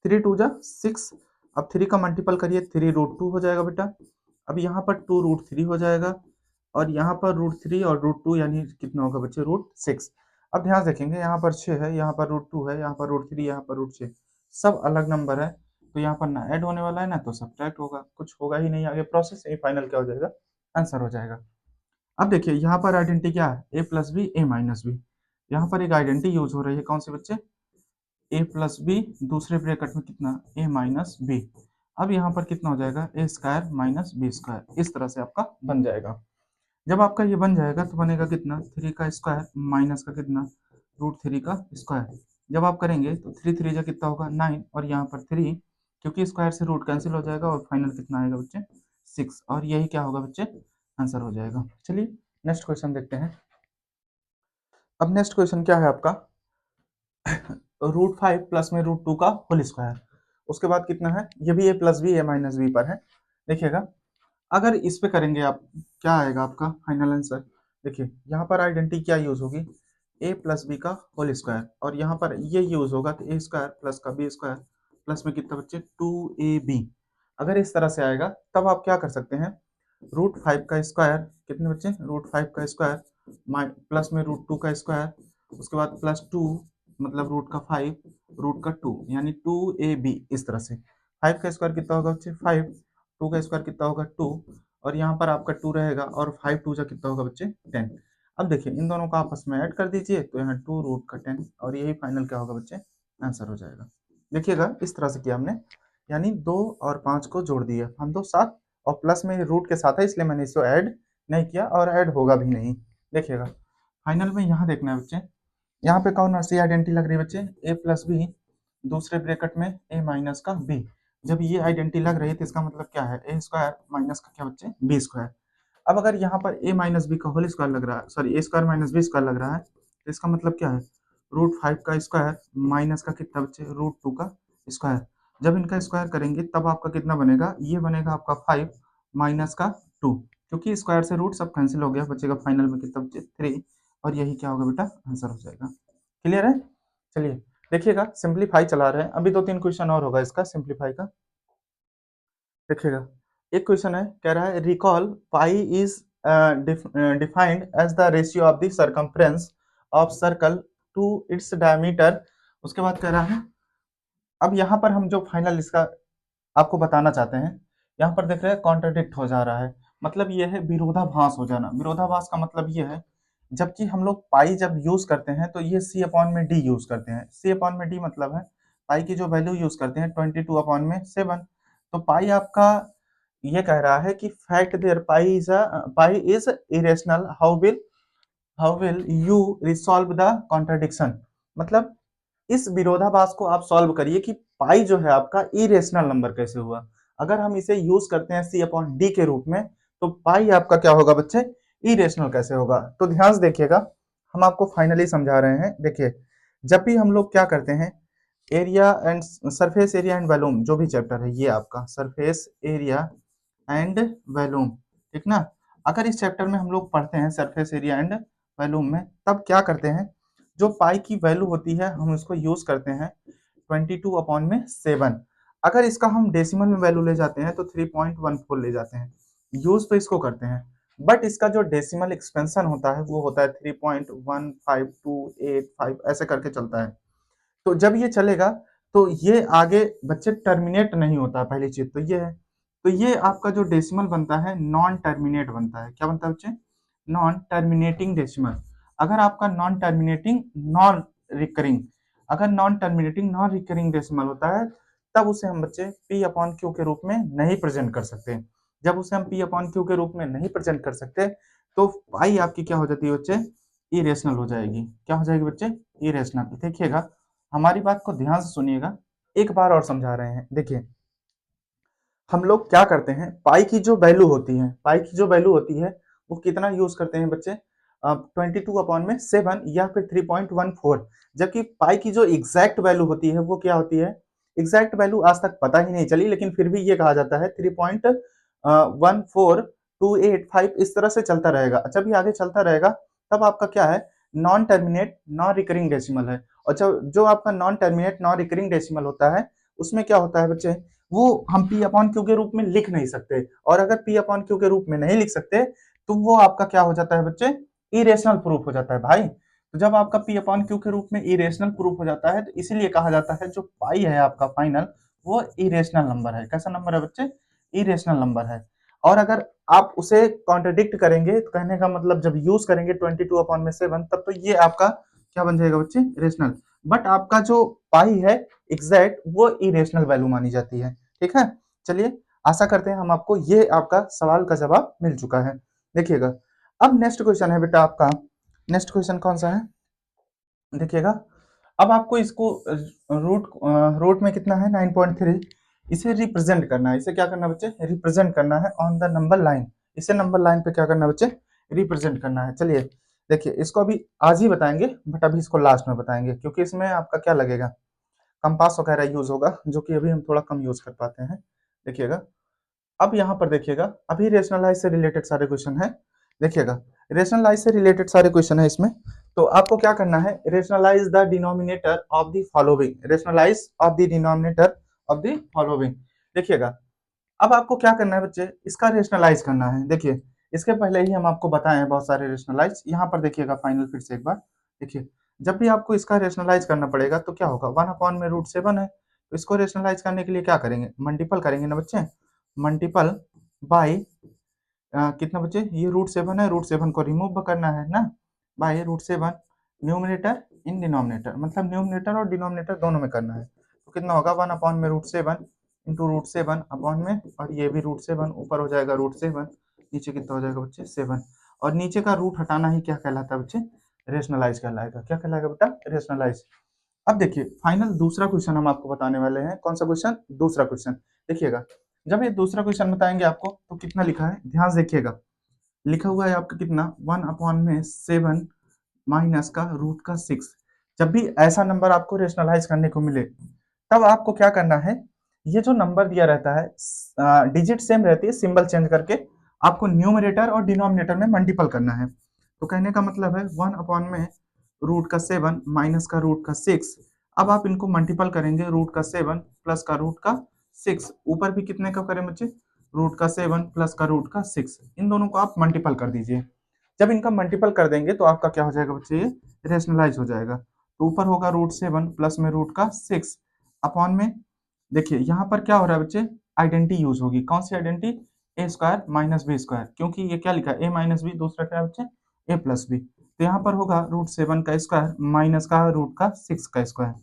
3 2 जा 6, अब 3 का मल्टीपल करिए, 3 रूट 2 हो जाएगा बेटा। अब यहाँ पर 2 रूट 3 हो जाएगा, और यहाँ पर रूट 3 और रूट 2 यानी कितना होगा बच्चे, रूट 6। अब ध्यान से देखेंगे, यहाँ पर 6 है, यहाँ पर रूट 2 है, यहाँ पर रूट 3, यहाँ पर रूट 6, सब अलग नंबर है, तो यहाँ पर ना ऐड होने वाला है ना तो सब्ट्रैक्ट होगा, कुछ होगा ही नहीं आगे प्रोसेस, ये फाइनल क्या हो जाएगा, आंसर हो जाएगा। अब देखिए यहाँ पर आइडेंटिटी क्या है, A+B A-B, यहाँ पर एक आइडेंटिटी यूज हो रही है, कौन सी बच्चे, A+B, दूसरे ब्रैकेट में कितना, A-B। अब यहाँ पर कितना हो जाएगा, A² - B², इस तरह से आपका बन जाएगा। जब आपका ये बन जाएगा तो बनेगा कितना, 3 का स्क्वायर माइनस का कितना, रूट 3 का स्क्वायर। जब आप करेंगे तो 3 3 जा कितना होगा, 9, और यहाँ पर 3, क्योंकि स्क्वायर से रूट कैंसिल हो जाएगा, और फाइनल कितना आएगा बच्चे, 6, और यही क्या होगा बच्चे, आंसर हो जाएगा। चलिए नेक्स्ट क्वेश्चन देखते हैं। अब नेक्स्ट क्वेश्चन क्या है आपका, रूट 5 प्लस में रूट 2 का होल स्क्वायर। उसके बाद कितना है, ये भी A+B A-B पर है। देखिएगा अगर इस पे करेंगे आप, क्या आएगा आपका फाइनल आंसर। देखिए यहाँ पर आइडेंटिटी क्या यूज होगी, A+B का होल स्क्वायर, और यहाँ पर ये यूज होगा कि A² प्लस का B² प्लस में कितना बच्चे, 2AB। अगर इस तरह से आएगा तब आप क्या कर सकते हैं, रूट 5 का स्क्वायर, कितने बच्चे, रूट 5 का स्क्वायर प्लस में रूट 2 का स्क्वायर, उसके बाद +2, मतलब रूट 5 रूट 2, यानी 2AB। इस तरह से 5 का स्क्वायर कितना होगा बच्चे, 5, 2 का स्क्वायर कितना होगा, 2, और यहाँ पर आपका 2 रहेगा और 5 टू जा कितना होगा बच्चे 10। अब देखिए इन दोनों को आपस में ऐड कर दीजिए तो यहाँ 2 रूट का 10 और यही फाइनल क्या होगा बच्चे आंसर हो जाएगा। देखिएगा इस तरह से किया हमने, यानी 2 और 5 को जोड़ दिया हम दो 7 और प्लस में रूट के साथ है इसलिए मैंने इसको ऐड नहीं किया और ऐड होगा भी नहीं। देखिएगा फाइनल में यहाँ देखना है बच्चे, यहाँ पे कौन सी आइडेंटिटी लग रही है बच्चे a प्लस बी दूसरे ब्रैकेट में a माइनस का b। जब ये आइडेंटिटी लग रही है तो इसका मतलब क्या है a स्क्वायर माइनस का क्या बच्चे b स्क्वायर। अब अगर यहाँ पर a माइनस बी का होल स्क्वायर लग रहा है, sorry a square minus b square लग रहा है तो इसका मतलब क्या है रूट 5 का स्क्वायर माइनस का कितना बच्चे रूट 2 का स्क्वायर। जब इनका स्क्वायर करेंगे तब आपका कितना बनेगा, ये बनेगा आपका 5 माइनस का 2, क्योंकि स्क्वायर से रूट सब कैंसिल हो गया, बचेगा फाइनल में कितना बच्चे 3 और यही क्या होगा बेटा आंसर हो जाएगा। क्लियर है। चलिए देखिएगा सिंपलीफाई चला रहे हैं, अभी 2-3 क्वेश्चन और होगा इसका सिंपलीफाई का। देखिएगा एक क्वेश्चन है, कह रहा है recall pi is defined as the ratio of the circumference of circle to its diameter. उसके बाद कह रहा है, अब यहाँ पर हम जो फाइनल इसका आपको बताना चाहते हैं, यहाँ पर देख रहे हैं कॉन्ट्रडिक्ट हो जा रहा है, मतलब ये है विरोधाभास हो जाना। विरोधाभास का मतलब ये है जबकि हम लोग पाई जब यूज करते हैं तो ये सी अपॉन में डी यूज करते हैं। सी अपॉन में डी मतलब है पाई की जो वैल्यू यूज करते हैं 22 अपॉन में 7। तो पाई आपका ये कह रहा है कि fact there pi is irrational, how will you resolve the contradiction. मतलब इस विरोधाभास को आप सॉल्व करिए कि पाई जो है आपका इरेशनल नंबर कैसे हुआ। अगर हम इसे यूज करते हैं सी अपॉन डी के रूप में तो पाई आपका क्या होगा बच्चे इरेशनल कैसे होगा। तो ध्यान से देखिएगा हम आपको फाइनली समझा रहे हैं। देखिए जब भी हम लोग क्या करते हैं area and surface area and volume, जो भी चैप्टर है ये आपका सरफेस एरिया एंड वॉल्यूम, ठीक ना। अगर इस चैप्टर में हम लोग पढ़ते हैं सरफेस एरिया एंड वॉल्यूम में तब क्या करते हैं जो पाई की वैल्यू होती है हम उसको यूज करते हैं 22 अपॉन में 7। अगर इसका हम डेसिमल में वैल्यू ले जाते हैं तो 3.14 ले जाते हैं, यूज तो इसको करते हैं बट इसका जो डेसिमल एक्सपेंशन होता है वो होता है 3.15285 ऐसे करके चलता है। तो जब ये चलेगा तो ये आगे बच्चे टर्मिनेट नहीं होता, पहली चीज तो ये है। तो ये आपका जो डेसिमल बनता है नॉन टर्मिनेट बनता है, क्या बनता है बच्चे नॉन टर्मिनेटिंग डेसिमल। अगर आपका नॉन टर्मिनेटिंग नॉन रिकरिंग, अगर non terminating non recurring decimal होता है तब उसे हम बच्चे पी अपॉन क्यू के रूप में नहीं प्रेजेंट कर सकते। जब उसे हम पी अपॉन क्यू के रूप में नहीं प्रेजेंट कर सकते तो पाई आपकी क्या हो जाती है बच्चे इरेशनल हो जाएगी। क्या हो जाएगी बच्चे इरेशनल। देखिएगा हमारी बात को ध्यान से सुनिएगा, एक बार और समझा रहे हैं। देखिए हम लोग क्या करते हैं पाई की जो वैल्यू होती है, पाई की जो वैल्यू होती है वो कितना यूज करते हैं बच्चे 22 अपॉन में 7 या फिर 3.14। जबकि पाई की जो एग्जैक्ट वैल्यू होती है वो क्या होती है, एग्जैक्ट वैल्यू आज तक पता ही नहीं चली लेकिन फिर भी ये कहा जाता है 3.14285 इस तरह से चलता रहेगा। जब ये आगे चलता रहेगा तब आपका क्या है non terminate non recurring decimal है। और जब जो आपका non terminate non recurring decimal होता है उसमें क्या होता है बच्चे वो हम पी अपॉन क्यू के रूप में लिख नहीं सकते, और अगर पी अपॉन क्यू के रूप में नहीं लिख सकते तो वो आपका क्या हो जाता है बच्चे इरेशनल प्रूफ हो जाता है भाई। तो जब आपका पी अपॉन क्यू के रूप में इरेशनल प्रूफ हो जाता है तो इसीलिए कहा जाता है जो पाई है आपका फाइनल वो इरेशनल नंबर है। कैसा नंबर है बच्चे इरेशनल नंबर है। और अगर आप उसे कॉन्ट्रडिक्ट करेंगे तो कहने का मतलब जब यूज करेंगे 22 अपॉन में 7 तब तो ये आपका क्या बन जाएगा बच्चे रेशनल, बट आपका जो पाई है एग्जैक्ट वो इरेशनल वैल्यू मानी जाती है। ठीक है चलिए आशा करते हैं हम आपको ये आपका सवाल का जवाब मिल चुका है। देखिएगा अब नेक्स्ट क्वेश्चन है बेटा आपका, नेक्स्ट क्वेश्चन कौन सा है देखिएगा। अब आपको इसको रूट रूट में कितना है 9.3, इसे रिप्रेजेंट करना है। इसे क्या करना है बच्चे रिप्रेजेंट करना है ऑन द नंबर लाइन। इसे नंबर लाइन पे क्या करना है बच्चे रिप्रेजेंट करना है। चलिए देखिए इसको अभी आज ही बताएंगे बट अभी इसको लास्ट में बताएंगे क्योंकि इसमें आपका क्या लगेगा कंपास वगैरह यूज होगा जो कि अभी हम थोड़ा कम यूज कर पाते हैं। देखिएगा अब यहाँ पर देखिएगा अभी रेशनलाइज से रिलेटेड सारे क्वेश्चन है। देखिएगा रेशनलाइज से रिलेटेड सारे क्वेश्चन है इसमें। तो आपको क्या करना है rationalize the denominator of the following, rationalize of the denominator of the following. देखिएगा अब आपको क्या करना है बच्चे इसका रेशनलाइज करना है। देखिए इसके पहले ही हम आपको बताए हैं बहुत सारे रेशनलाइज, यहाँ पर देखिएगा फाइनल फिर से एक बार। देखिए जब भी आपको इसका रेशनलाइज करना पड़ेगा तो क्या होगा 1 अपॉन में रूट 7 है, तो इसको रेशनलाइज करने के लिए क्या करेंगे मल्टीपल करेंगे ना बच्चे, मल्टीपल बाई कितना बच्चे, ये √7 है, √7 को रिमूव करना है ना बाय √7 न्यूमरेटर इन डिनोमिनेटर, मतलब न्यूमरेटर और डिनोमिनेटर दोनों में करना है। तो कितना होगा 1 में √7 इंटू √7 अपॉन में, और ये भी √7 ऊपर हो जाएगा √7, नीचे कितना हो जाएगा बच्चे 7, और नीचे का रूट हटाना ही क्या कहलाता है बच्चे, रेशनलाइज कहलाएगा। क्या कहलाएगा बेटा, रेशनलाइज। अब देखिए फाइनल दूसरा क्वेश्चन हम आपको बताने वाले हैं। कौन सा क्वेश्चन, दूसरा क्वेश्चन। देखिएगा जब ये दूसरा क्वेश्चन बताएंगे आपको तो कितना लिखा है, ध्यान से देखिएगा। लिखा हुआ है आपका कितना, 1/7 माइनस का √6। जब भी ऐसा नंबर आपको रेशनलाइज करने को मिले तब आपको क्या करना है, ये जो नंबर दिया रहता है डिजिट सेम रहती है, सिंबल चेंज करके आपको न्यूमरेटर और डिनोमिनेटर में मल्टीपल करना है। तो कहने का मतलब है 1/√7 माइनस का √6। अब आप इनको मल्टीपल करेंगे, √7 प्लस का √6, ऊपर भी कितने का करें बच्चे, √7 प्लस का √6, इन दोनों को आप मल्टीपल कर दीजिए। जब इनका मल्टीपल कर देंगे तो आपका क्या हो जाएगा बच्चे, ये रेशनलाइज हो जाएगा। तो ऊपर होगा √7 प्लस में √6 अपॉन में, देखिए यहाँ पर क्या हो रहा है बच्चे, आइडेंटिटी यूज होगी। कौन सी आइडेंटिटी, ए स्क्वायर माइनस बी स्क्वायर, क्योंकि ये क्या लिखा है ए माइनस बी, दूसरा क्या है बच्चे ए प्लस बी। तो यहाँ पर होगा √7 का स्क्वायर माइनस का √6 का स्क्वायर।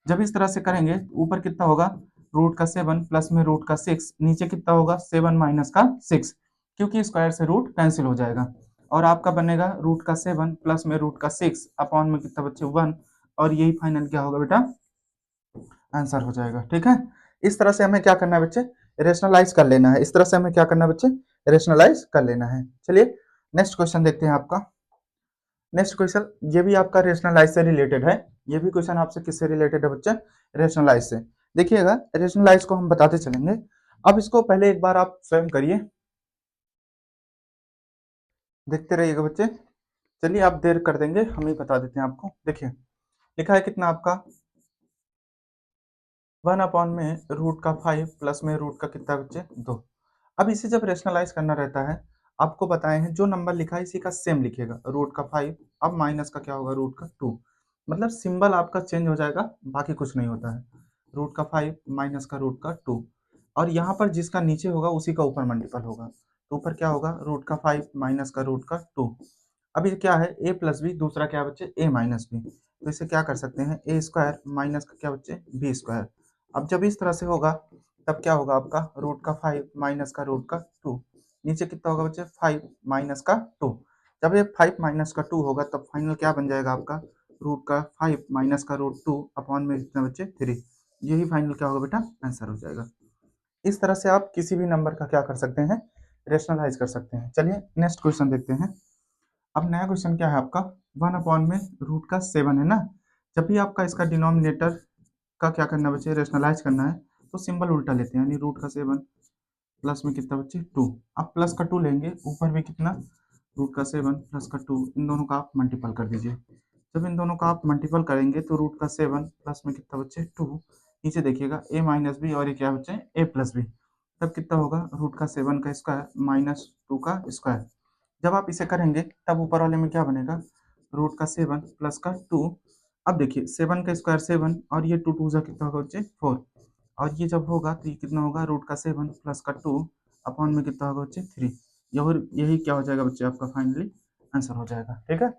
जब इस तरह से करेंगे ऊपर कितना होगा, √7 प्लस में √6, नीचे कितना होगा 7 माइनस का 6, क्योंकि स्क्वायर से रूट कैंसिल हो जाएगा, और आपका बनेगा √7 प्लस में √6 अपॉन में कितना बच्चे 1, और यही फाइनल क्या होगा बेटा, आंसर हो जाएगा। ठीक है, इस तरह से हमें क्या करना है बच्चे, रेशनलाइज कर लेना है। इस तरह से हमें क्या करना है बच्चे, रेशनलाइज कर लेना है। चलिए नेक्स्ट क्वेश्चन देखते हैं आपका। नेक्स्ट क्वेश्चन ये भी आपका रेशनलाइज से रिलेटेड है। ये भी क्वेश्चन आपसे किससे रिलेटेड है बच्चे, रेशनलाइज से। देखिएगा रेशनलाइज को हम बताते चलेंगे। अब इसको पहले एक बार आप स्वयं करिए, देखते रहिएगा बच्चे। चलिए आप देर कर देंगे, हम ही बता देते हैं आपको। देखिए लिखा है कितना आपका, 1/√5 प्लस में रूट का कितना बच्चे 2। अब इसे जब रेशनलाइज करना रहता है, आपको बताए हैं जो नंबर लिखा है इसी का सेम लिखेगा, √5, अब माइनस का क्या होगा √2, मतलब सिंबल आपका चेंज हो जाएगा, बाकी कुछ नहीं होता है। √5 माइनस का √2, और यहाँ पर जिसका नीचे होगा उसी का ऊपर मल्टीपल होगा, तो ऊपर क्या होगा √5 माइनस का √2। अब ये क्या है, ए प्लस बी, दूसरा क्या बच्चे ए माइनस बी, तो इसे क्या कर सकते हैं, ए स्क्वायर माइनस का क्या बच्चे बी स्क्वायर। अब जब इस तरह से होगा तब क्या होगा आपका, √5 माइनस का √2, नीचे कितना होगा बच्चे 5 माइनस का 2। जब ये 5 माइनस का 2 होगा तब फाइनल क्या बन जाएगा आपका, √5 माइनस का √2 अपॉन में कितना बच्चे 3। यही फाइनल क्या होगा बेटा, आंसर हो जाएगा। इस तरह से आप किसी भी नंबर का क्या कर सकते हैं, रेशनलाइज कर सकते हैं। चलिए नेक्स्ट क्वेश्चन देखते हैं। अब नया क्वेश्चन क्या है आपका, 1/√7 है ना। जब भी आपका इसका डिनोमिनेटर का क्या करना बच्चे, रेशनलाइज करना है, तो सिंबल उल्टा लेते हैं, यानी √7 प्लस में कितना बच्चे 2। अब प्लस का 2 लेंगे, ऊपर भी कितना √7 प्लस का 2, इन दोनों का आप मल्टीपल कर दीजिए। जब इन दोनों का आप मल्टीपल करेंगे तो √7 प्लस में कितना बच्चे 2, नीचे देखिएगा ए माइनस बी, और ये क्या बच्चे ए प्लस बी, तब कितना होगा √7 का स्क्वायर माइनस 2 का स्क्वायर। जब आप इसे करेंगे तब ऊपर वाले में क्या बनेगा, √7 प्लस का 2। अब देखिए 7 का स्क्वायर 7, और ये 2 2 जा कितना होगा बच्चे 4, और ये जब होगा तो ये कितना होगा √7 प्लस का 2 अपॉन में कितना होगा बच्चे 3। यही क्या हो जाएगा बच्चे, आपका फाइनली आंसर हो जाएगा। ठीक है,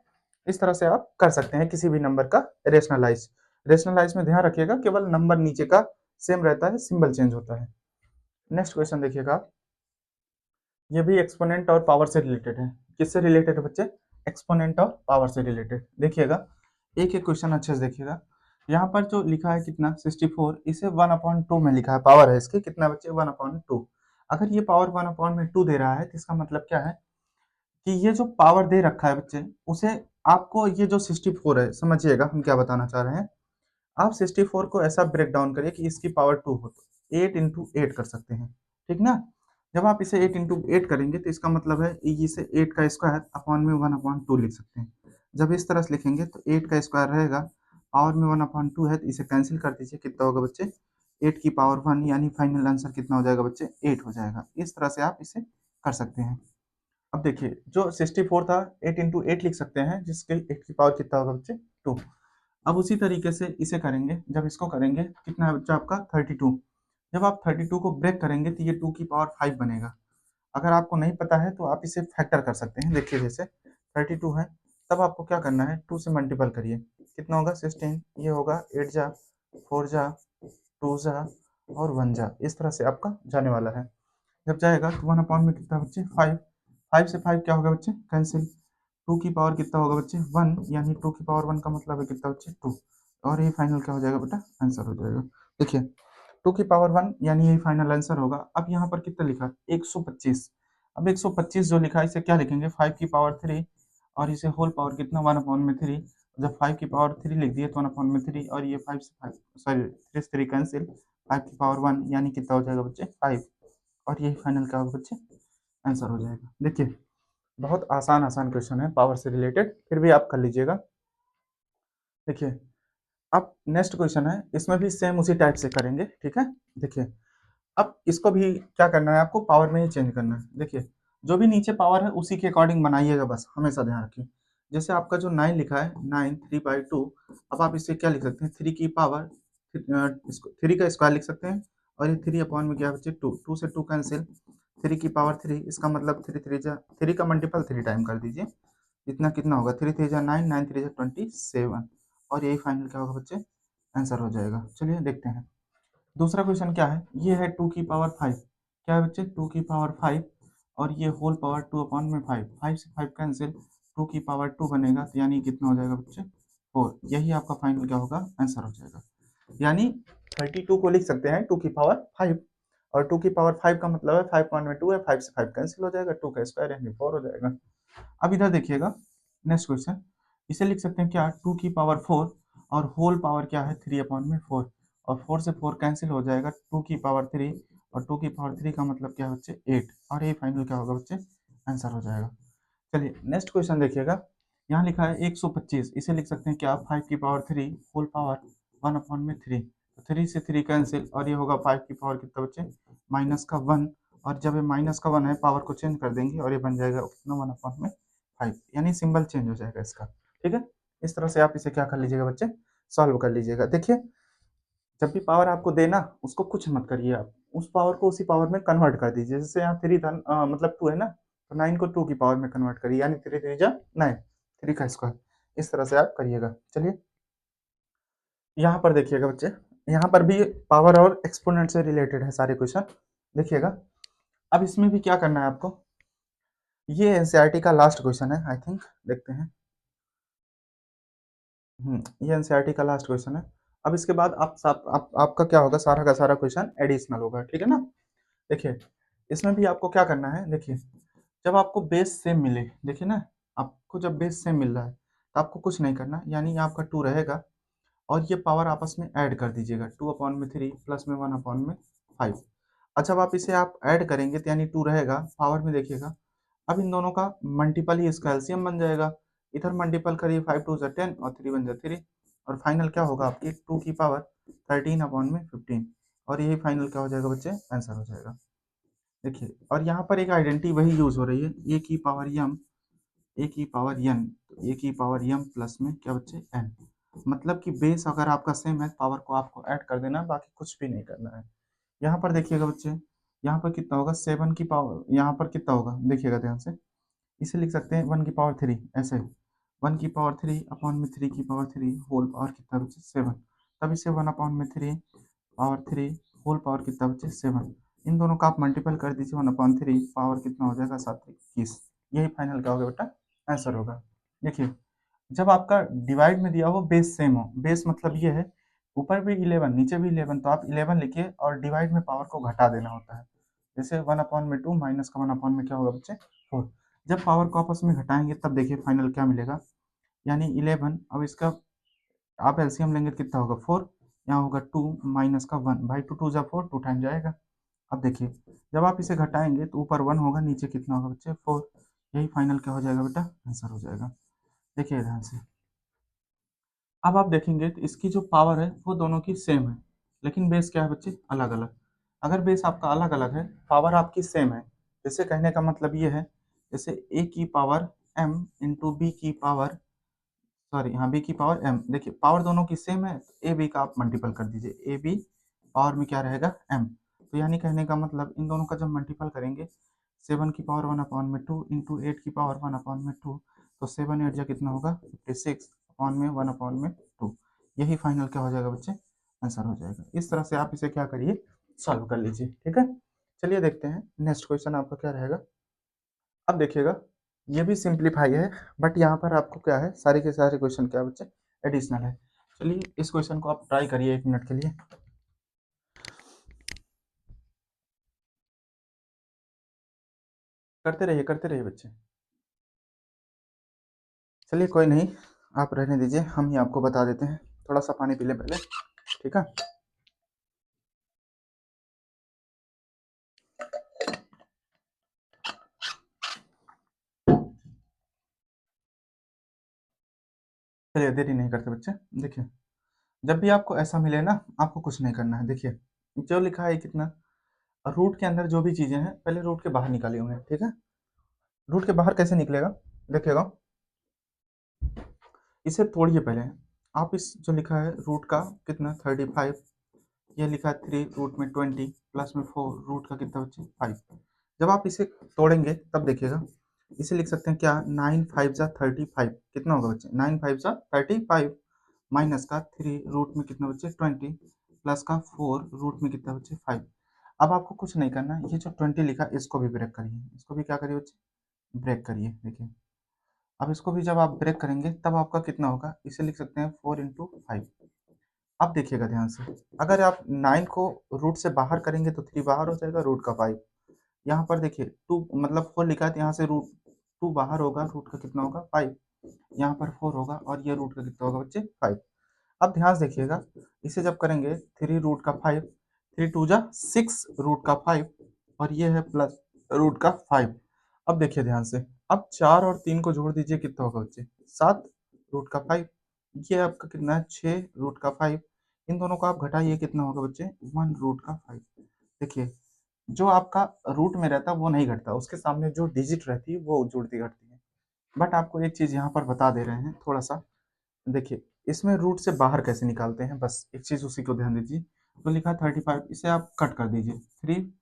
इस तरह से आप कर सकते हैं किसी भी नंबर का रेशनलाइज। रेशनलाइज में ध्यान रखिएगा केवल नंबर नीचे का सेम रहता है, सिंबल चेंज होता है। नेक्स्ट क्वेश्चन देखिएगा, ये भी एक्सपोनेंट और पावर से रिलेटेड है। किससे रिलेटेड है बच्चे, एक्सपोनेंट और पावर से रिलेटेड। देखिएगा एक एक क्वेश्चन अच्छे से देखिएगा। यहाँ पर जो लिखा है कितना 64, इसे 1/2 में लिखा है, पावर है इसकी कितना बच्चे 1/2। अगर ये पावर 1/2 दे रहा है तो इसका मतलब क्या है कि ये जो पावर दे रखा है बच्चे, उसे आपको ये जो 64 है, समझिएगा हम क्या बताना चाह रहे हैं। आप 64 को ऐसा ब्रेक डाउन करिए कि इसकी पावर 2 हो, तो 8 × 8 कर सकते हैं। ठीक ना, जब आप इसे 8 × 8 करेंगे तो इसका मतलब है इसे 8 का स्क्वायर अपॉन में 1/2 लिख सकते हैं। जब इस तरह से लिखेंगे तो 8 का स्क्वायर रहेगा, पावर में 1/2 है तो इसे कैंसिल कर दीजिए, कितना होगा बच्चे 8 की पावर 1, यानी फाइनल आंसर कितना हो जाएगा बच्चे 8 हो जाएगा। इस तरह से आप इसे कर सकते हैं। अब देखिए जो 64 था 8 × 8 लिख सकते हैं, जिसके 8 की पावर कितना होगा बच्चे 2। अब उसी तरीके से इसे करेंगे, जब इसको करेंगे कितना है बच्चा आपका 32। जब आप 32 को ब्रेक करेंगे तो ये 2 की पावर 5 बनेगा। अगर आपको नहीं पता है तो आप इसे फैक्टर कर सकते हैं। देखिए जैसे 32 है, तब आपको क्या करना है, 2 से मल्टीपल करिए, कितना होगा 16, ये होगा 8 जा 4 जा 2 जा और 1 जा, इस तरह से आपका जाने वाला है। जब जाएगा तो 1 अपॉन में कितना बच्चे 5, 5 से 5 क्या होगा बच्चे कैंसिल, 2 की पावर कितना होगा बच्चे 1, यानी 2 की पावर 1 का मतलब है कितना बच्चे 2, और ये फाइनल क्या हो जाएगा बेटा आंसर हो जाएगा। देखिए 2 की पावर 1 यानी यही फाइनल आंसर होगा। अब यहाँ पर कितना लिखा 125, अब 125 जो लिखा है इसे क्या लिखेंगे 5 की पावर 3 और इसे होल पावर कितना 1 अपॉन में 3, जब 5 की पावर 3 लिख दिए तो 1 अपॉन में 3 और ये 5 से 5 सॉरी 3 से 3 कैंसिल, 5 की पावर 1 यानी कितना हो जाएगा बच्चे 5, और यही फाइनल क्या होगा बच्चे आंसर हो जाएगा। देखिए बहुत आसान आसान क्वेश्चन है पावर से रिलेटेड, फिर भी आप कर लीजिएगा। देखिए अब नेक्स्ट क्वेश्चन है, इसमें भी सेम उसी टाइप से करेंगे, ठीक है। देखिए अब इसको भी क्या करना है आपको पावर में ही चेंज करना है। देखिए जो भी नीचे पावर है उसी के अकॉर्डिंग बनाइएगा, बस हमेशा ध्यान रखिए। जैसे आपका जो 9 लिखा है 9 3/2, अब आप इसे क्या लिख सकते हैं 3 की पावर, इसको 3 का स्क्वायर लिख सकते हैं, और ये 3 अपॉन में क्या बच्चे 2, 2 से 2 कैंसिल, 3 की पावर 3, इसका मतलब 3 3 जा 3 का मल्टीपल 3 टाइम कर दीजिए, इतना कितना होगा 3 3 जा 9, 9 3 जा 27, और यही फाइनल क्या होगा बच्चे आंसर हो जाएगा। चलिए देखते हैं दूसरा क्वेश्चन क्या है, ये है 2 की पावर 5, क्या है बच्चे 2 की पावर 5 और ये होल पावर 2 अपॉन में 5, 5 से 5 कैंसिल, 2 की पावर 2 बनेगा तो यानी कितना हो जाएगा बच्चे 4, यही आपका फाइनल क्या होगा आंसर हो जाएगा। यानी 32 को लिख सकते हैं 2 की पावर 5, और 2 की पावर 5 का मतलब है 5 वन में 2 है, 5 से 5 कैंसिल हो जाएगा, 2 का स्क्वायर यानी 4 हो जाएगा। अब इधर देखिएगा नेक्स्ट क्वेश्चन, इसे लिख सकते हैं क्या 2 की पावर 4 और होल पावर क्या है 3 अपॉन में 4, और 4 से 4 कैंसिल हो जाएगा, 2 की पावर 3 और 2 की पावर 3 का मतलब क्या है बच्चे 8, और ये फाइनल क्या होगा बच्चे आंसर हो जाएगा। चलिए नेक्स्ट क्वेश्चन देखिएगा, यहाँ लिखा है 125, इसे लिख सकते हैं क्या 5 की पावर 3 होल पावर 1 अपॉन में 3, तो 3 से 3 कैंसिल, और ये होगा 5 की पावर कितना बच्चे माइनस का 1, और जब ये माइनस का 1 है पावर को चेंज कर देंगे और ये बन जाएगा कितना 1 अपॉन में 5, यानी सिंबल चेंज हो जाएगा इसका, ठीक है। इस तरह से आप इसे क्या कर लीजिएगा बच्चे सॉल्व कर लीजिएगा। देखिए जब भी पावर आपको देना उसको कुछ मत करिए, आप उस पावर को उसी पावर में कन्वर्ट कर दीजिए। जैसे यहाँ 3 था मतलब 2 है ना, तो 9 को 2 की पावर में कन्वर्ट करिए, यानी 3 3 जा 9, 3 का स्क्वायर, इस तरह से आप करिएगा। चलिए यहाँ पर देखिएगा बच्चे, यहाँ पर भी पावर और एक्सपोनेंट से रिलेटेड है सारे क्वेश्चन, देखिएगा। अब इसमें भी क्या करना है आपको, ये एनसीईआरटी का लास्ट क्वेश्चन है आई थिंक, देखते हैं। ये एनसीईआरटी का लास्ट क्वेश्चन है। अब इसके बाद आपका क्या होगा, सारा का सारा क्वेश्चन एडिशनल होगा, ठीक है ना। देखिए इसमें भी आपको क्या करना है, देखिए जब आपको बेस सेम मिले, देखिए ना, आपको जब बेस सेम मिल रहा है तो आपको कुछ नहीं करना, यानी ये आपका 2 रहेगा और ये पावर आपस में ऐड कर दीजिएगा, 2 अपॉन में 3 प्लस में 1 अपॉन में 5। अच्छा अब आप इसे आप ऐड करेंगे तो यानी 2 रहेगा, पावर में देखिएगा, अब इन दोनों का मल्टीपल ही इसका एलसीएम बन जाएगा, इधर मल्टीपल करिए 5 2 जा 10 और 3 1 जा 3, और फाइनल क्या होगा आपकी 2 की पावर 13 अपॉन में 15, और यही फाइनल क्या हो जाएगा बच्चे आंसर हो जाएगा। देखिए और यहाँ पर एक आइडेंटिटी वही यूज हो रही है, ए की पावर यम, ए की पावर एन, तो ए की पावर यम प्लस में क्या बच्चे एन, मतलब कि बेस अगर आपका सेम है पावर को आपको ऐड कर देना है, बाकी कुछ भी नहीं करना है। यहाँ पर देखिएगा बच्चे, यहाँ पर कितना होगा 7 की पावर, यहाँ पर कितना होगा देखिएगा ध्यान से, इसे लिख सकते हैं 1 की पावर 3 ऐसे, 1 की पावर 3 अपॉन में 3 की पावर 3 होल पावर कितना बच्चे 7, तब इसे 1 अपॉन में 3 पावर 3 होल पावर कितना बच्चे 7, इन दोनों का आप मल्टीपल कर दीजिए 1 अपॉन 3 पावर कितना हो जाएगा 7 21, यही फाइनल क्या होगा बेटा आंसर होगा। देखिए जब आपका डिवाइड में दिया हो बेस सेम हो, बेस मतलब ये है ऊपर भी 11 नीचे भी 11, तो आप 11 लिखिए और डिवाइड में पावर को घटा देना होता है, जैसे 1 अपॉन में 2 माइनस का 1 अपॉन में क्या होगा बच्चे 4, जब पावर को आपस में घटाएंगे तब देखिए फाइनल क्या मिलेगा, यानी 11, अब इसका आप एलसीएम लेंगे तो कितना होगा 4, यहाँ होगा 2 माइनस का 1, भाई 2 2 जा 4, 2 टाइम जाएगा। अब देखिए जब आप इसे घटाएंगे तो ऊपर 1 होगा नीचे कितना होगा बच्चे 4, यही फाइनल क्या हो जाएगा बेटा आंसर हो जाएगा। देखिए ध्यान से, अब आप देखेंगे तो इसकी जो पावर है वो दोनों की सेम है, लेकिन बेस क्या है बच्चे अलग अलग। अगर बेस आपका अलग अलग है पावर आपकी सेम है, जैसे कहने का मतलब ये है, जैसे ए की पावर m इंटू बी की पावर, सॉरी हाँ बी की पावर m, देखिए पावर दोनों की सेम है, ए बी का आप मल्टीपल कर दीजिए, ए बी पावर में क्या रहेगा m, तो यानी कहने का मतलब इन दोनों का जब मल्टीपल करेंगे 7 की पावर 1/2 इंटू 8 की पावर 1/2, तो 7 8 जा कितना होगा 56/1/2। यही फाइनल क्या हो जाएगा बच्चे, आंसर हो जाएगा। इस तरह से आप इसे क्या करिए, सॉल्व कर लीजिए। ठीक है, चलिए देखते हैं नेक्स्ट क्वेश्चन आपका क्या रहेगा। अब देखिएगा, ये भी सिंप्लीफाई है, बट यहाँ पर आपको क्या है, सारे के सारे क्वेश्चन क्या बच्चे एडिशनल है। चलिए इस क्वेश्चन को आप ट्राई करिए 1 मिनट के लिए। करते रहिए बच्चे। चलिए कोई नहीं, आप रहने दीजिए, हम ही आपको बता देते हैं। थोड़ा सा पानी पी लें पहले, ठीक है। चलिए देरी नहीं करते बच्चे। देखिए, जब भी आपको ऐसा मिले ना, आपको कुछ नहीं करना है। देखिए जो लिखा है कितना, रूट के अंदर जो भी चीजें हैं पहले रूट के बाहर निकाली होंगे, ठीक है। रूट के बाहर कैसे निकलेगा, देखिएगा, इसे तोड़िए पहले। आप इस जो लिखा है रूट का कितना 35, ये लिखा है 3 रूट में 20 प्लस में 4 रूट का कितना बच्चे 5। जब आप इसे तोड़ेंगे तब देखिएगा, इसे लिख सकते हैं क्या, 9 5 जा 35, कितना होगा बच्चे 9 5 जा 35, माइनस का 3 रूट में कितना बच्चे 20, प्लस का 4 रूट में कितना बच्चे 5। अब आपको कुछ नहीं करना, ये जो 20 लिखा है इसको भी ब्रेक करिए, इसको भी क्या करिए बच्चे, ब्रेक करिए। देखिए अब इसको भी जब आप ब्रेक करेंगे तब आपका कितना होगा, इसे लिख सकते हैं 4 × 5। अब देखिएगा ध्यान से, अगर आप 9 को रूट से बाहर करेंगे तो 3 बाहर हो जाएगा, रूट का 5 यहाँ पर देखिए 2 मतलब 4 लिखा है, तो यहाँ से रूट 2 बाहर होगा, रूट का कितना होगा 5, यहाँ पर 4 होगा और ये रूट का कितना होगा बच्चे 5। अब ध्यान से देखिएगा, इसे जब करेंगे 3 रूट का 5, 3 2 जा 6 रूट का 5, और ये है प्लस रूट का 5। अब देखिए ध्यान से, अब 4 और 3 को जोड़ दीजिए, कितना होगा बच्चे 7 रूट का 5। ये आपका कितना है 6 रूट का 5। इन दोनों को आप घटाइए, कितना होगा बच्चे 1 रूट का 5। देखिए जो आपका रूट में रहता है वो नहीं घटता, उसके सामने जो डिजिट रहती है वो जुड़ती घटती है। बट आपको एक चीज यहाँ पर बता दे रहे हैं थोड़ा सा, देखिए इसमें रूट से बाहर कैसे निकालते हैं, बस एक चीज उसी को ध्यान दीजिए। तो लिखा है 35, इसे आप कट कर दीजिए, 3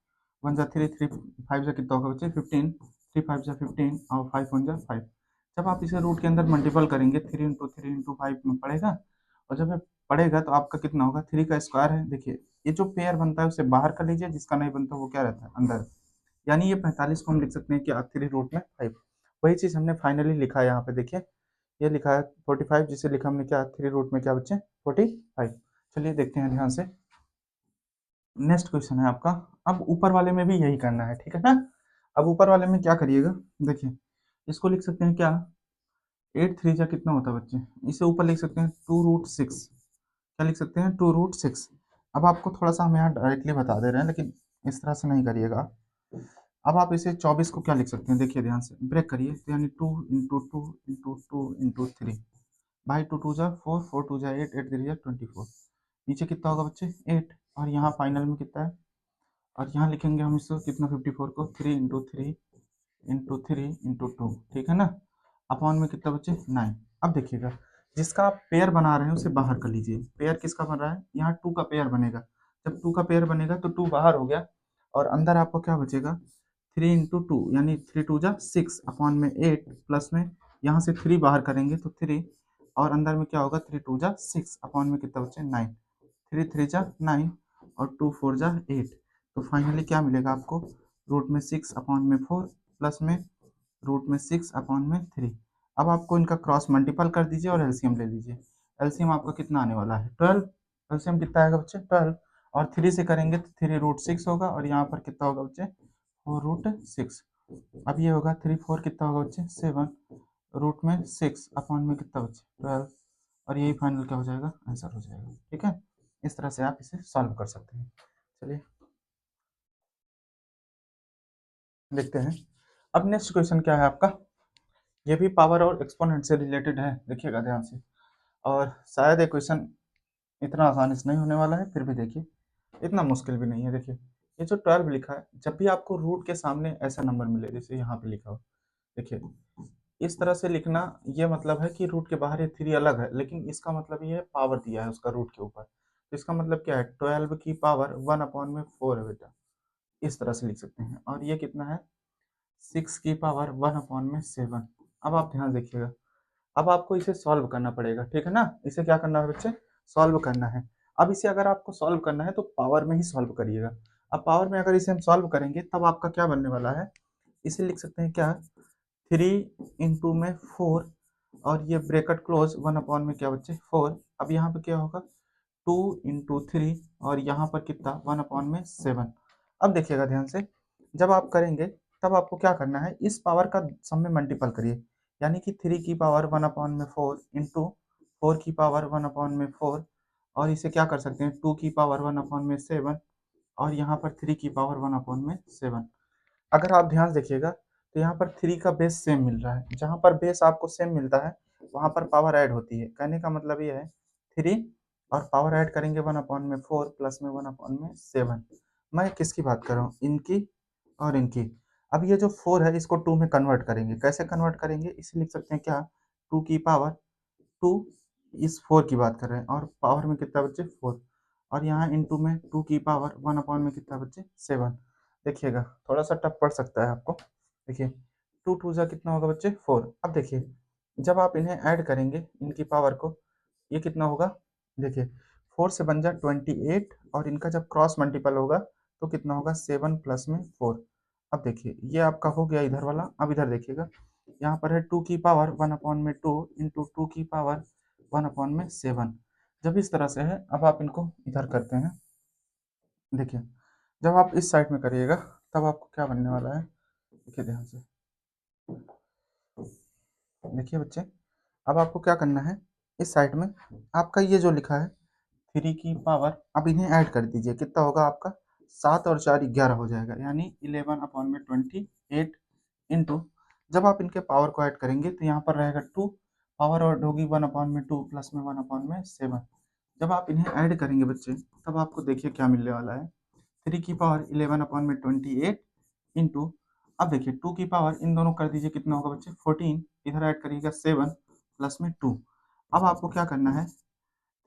1 जा 3, 3 5 जा कितना होगा बच्चे 15, 3 5 जा 15 और 5 1 जा 5। जब आप इसे रूट के अंदर मल्टीपल करेंगे 3 × 3 × 5 में पड़ेगा, और जब ये पड़ेगा तो आपका कितना होगा, 3 का स्क्वायर है। देखिए ये जो पेयर बनता है उसे बाहर कर लीजिए, जिसका नहीं बनता वो क्या रहता है अंदर, यानी ये 45 को हम लिख सकते हैं कि 3 रूट में 5। वही चीज हमने फाइनली लिखा है यहाँ पे, देखिए ये लिखा है 45, जिसे लिखा हमने क्या 3 रूट में क्या बच्चे 45। चलिए देखते हैं ध्यान से, नेक्स्ट क्वेश्चन है आपका। अब ऊपर वाले में भी यही करना है, ठीक है ना। अब ऊपर वाले में क्या करिएगा, देखिए इसको लिख सकते हैं क्या, 8 3 जा कितना होता है बच्चे, इसे ऊपर लिख सकते हैं 2 √6, क्या लिख सकते हैं 2 √6। अब आपको थोड़ा सा हम यहाँ डायरेक्टली बता दे रहे हैं, लेकिन इस तरह से नहीं करिएगा। अब आप इसे 24 को क्या लिख सकते हैं, देखिए ध्यान से ब्रेक करिए, तो यानी 2 × 2 × 2 × 3, भाई 2 2 जा 4, 4 2 जा 8, 8 3 जा 24, नीचे कितना होगा बच्चे 8, और यहाँ फाइनल में कितना है, और यहाँ लिखेंगे हम इसको कितना 54 को 3 × 3 × 3 × 2, ठीक है ना। अपॉन में कितना बच्चे 9। अब देखिएगा, जिसका आप पेयर बना रहे हैं उसे बाहर कर लीजिए। पेयर किसका बन रहा है, यहाँ 2 का पेयर बनेगा, जब 2 का पेयर बनेगा तो 2 बाहर हो गया, और अंदर आपको क्या बचेगा 3 × 2 यानी 3 2 जा 6 अपॉन में 8, प्लस में यहाँ से 3 बाहर करेंगे तो 3, और अंदर में क्या होगा 3 2 जा 6 अपॉन में कितना बच्चे 9, 3 3 जा 9 और 2 4 जा 8। तो फाइनली क्या मिलेगा आपको, रूट में 6 अपॉन में 4, प्लस में रूट में 6 अपॉन में 3। अब आपको इनका क्रॉस मल्टीपल कर दीजिए और एलसीएम ले लीजिए। एलसीएम आपका कितना आने वाला है 12, एलसीएम कितना आएगा बच्चे 12, और 3 से करेंगे तो 3 √6 होगा, और यहाँ पर कितना होगा बच्चे 4 √6। अब ये होगा 3 4 कितना होगा बच्चे 7, रूट में 6 अपॉन में कितना बच्चे 12, और यही फाइनल क्या हो जाएगा आंसर हो जाएगा। ठीक है, इस तरह से आप इसे सॉल्व कर सकते हैं। चलिए देखते हैं, अब नेक्स्ट क्वेश्चन क्या है आपका, ये भी पावर और एक्सपोनेंट से रिलेटेड है, देखिएगा ध्यान से। और शायद ये क्वेश्चन इतना आसानी से नहीं होने वाला है, फिर भी देखिए इतना मुश्किल भी नहीं है। देखिए ये जो 12 लिखा है, जब भी आपको रूट के सामने ऐसा नंबर मिले जैसे यहाँ पे लिखा हो, देखिए इस तरह से लिखना, ये मतलब है कि रूट के बाहर ये 3 अलग है, लेकिन इसका मतलब ये है पावर दिया है उसका रूट के ऊपर, तो इसका मतलब क्या है 12 की पावर 1/4 है बेटा, इस तरह से लिख सकते हैं। और ये कितना है 6 की पावर 1/7। अब आप ध्यान देखिएगा, अब आपको इसे सॉल्व करना पड़ेगा, ठीक है ना? इसे क्या करना है बच्चे? सॉल्व करना है। अब इसे अगर आपको सॉल्व करना है तो पावर में ही सॉल्व करिएगा। अब पावर में अगर इसे हम सॉल्व करेंगे तब आपका क्या बनने वाला है? इसे लिख सकते हैं क्या? 3 इंटू में 4 और ये ब्रैकेट क्लोज 1 में क्या बच्चे? 4। अब यहाँ पे क्या होगा? 2 इंटू 3 और यहाँ पर कितना? 1/7। अब देखिएगा ध्यान से, जब आप करेंगे तब आपको क्या करना है? इस पावर का सम में मल्टीपल करिए, यानी कि 3 की पावर 1/4 इंटू 4 की पावर 1/4 और इसे क्या कर सकते हैं? 2 की पावर 1/7 और यहाँ पर 3 की पावर 1/7। अगर आप ध्यान से देखिएगा तो यहाँ पर 3 का बेस सेम मिल रहा है। जहाँ पर बेस आपको सेम मिलता है वहाँ पर पावर ऐड होती है। कहने का मतलब ये है 3 और पावर ऐड करेंगे 1/4 प्लस में 1/7। मैं किसकी बात कर रहा हूँ? इनकी और इनकी। अब ये जो 4 है इसको 2 में कन्वर्ट करेंगे। कैसे कन्वर्ट करेंगे? इसे लिख सकते हैं क्या? 2 की पावर 2 इस 4 की बात कर रहे हैं और पावर में कितना बच्चे? 4 और यहाँ इंटू में 2 की पावर 1 में कितना बच्चे? 7। देखिएगा थोड़ा सा टफ पड़ सकता है आपको। देखिए 2 टू जा कितना होगा बच्चे? 4। अब देखिए जब आप इन्हें ऐड करेंगे इनकी पावर को, ये कितना होगा? देखिए 4 से बन जा 28 और इनका जब क्रॉस मल्टीपल होगा तो कितना होगा? 7 प्लस में 4। अब देखिए ये आपका हो गया इधर वाला। अब इधर देखिएगा, यहाँ पर है 2 की पावर 1/2 इंटू 2 की पावर 1/7। जब इस तरह से है, अब आप इनको इधर करते हैं। देखिए जब आप इस साइड में करिएगा तब आपको क्या बनने वाला है? देखिए ध्यान से, देखिए बच्चे, अब आपको क्या करना है? इस साइड में आपका ये जो लिखा है 3 की पावर, अब इन्हें ऐड कर दीजिए। कितना होगा आपका? 7 और 4 11 हो जाएगा, यानी 11/28 इंटू, जब आप इनके पावर को ऐड करेंगे तो यहाँ पर रहेगा 2, पावर ऐड होगी 1/2 प्लस में 1/7। जब आप इन्हें ऐड करेंगे बच्चे तब आपको देखिए क्या मिलने वाला है? 3 की पावर 11/28 इंटू, अब देखिए 2 की पावर इन दोनों कर दीजिए, कितना होगा बच्चे? 14, इधर ऐड करिएगा 7 प्लस में 2। अब आपको क्या करना है?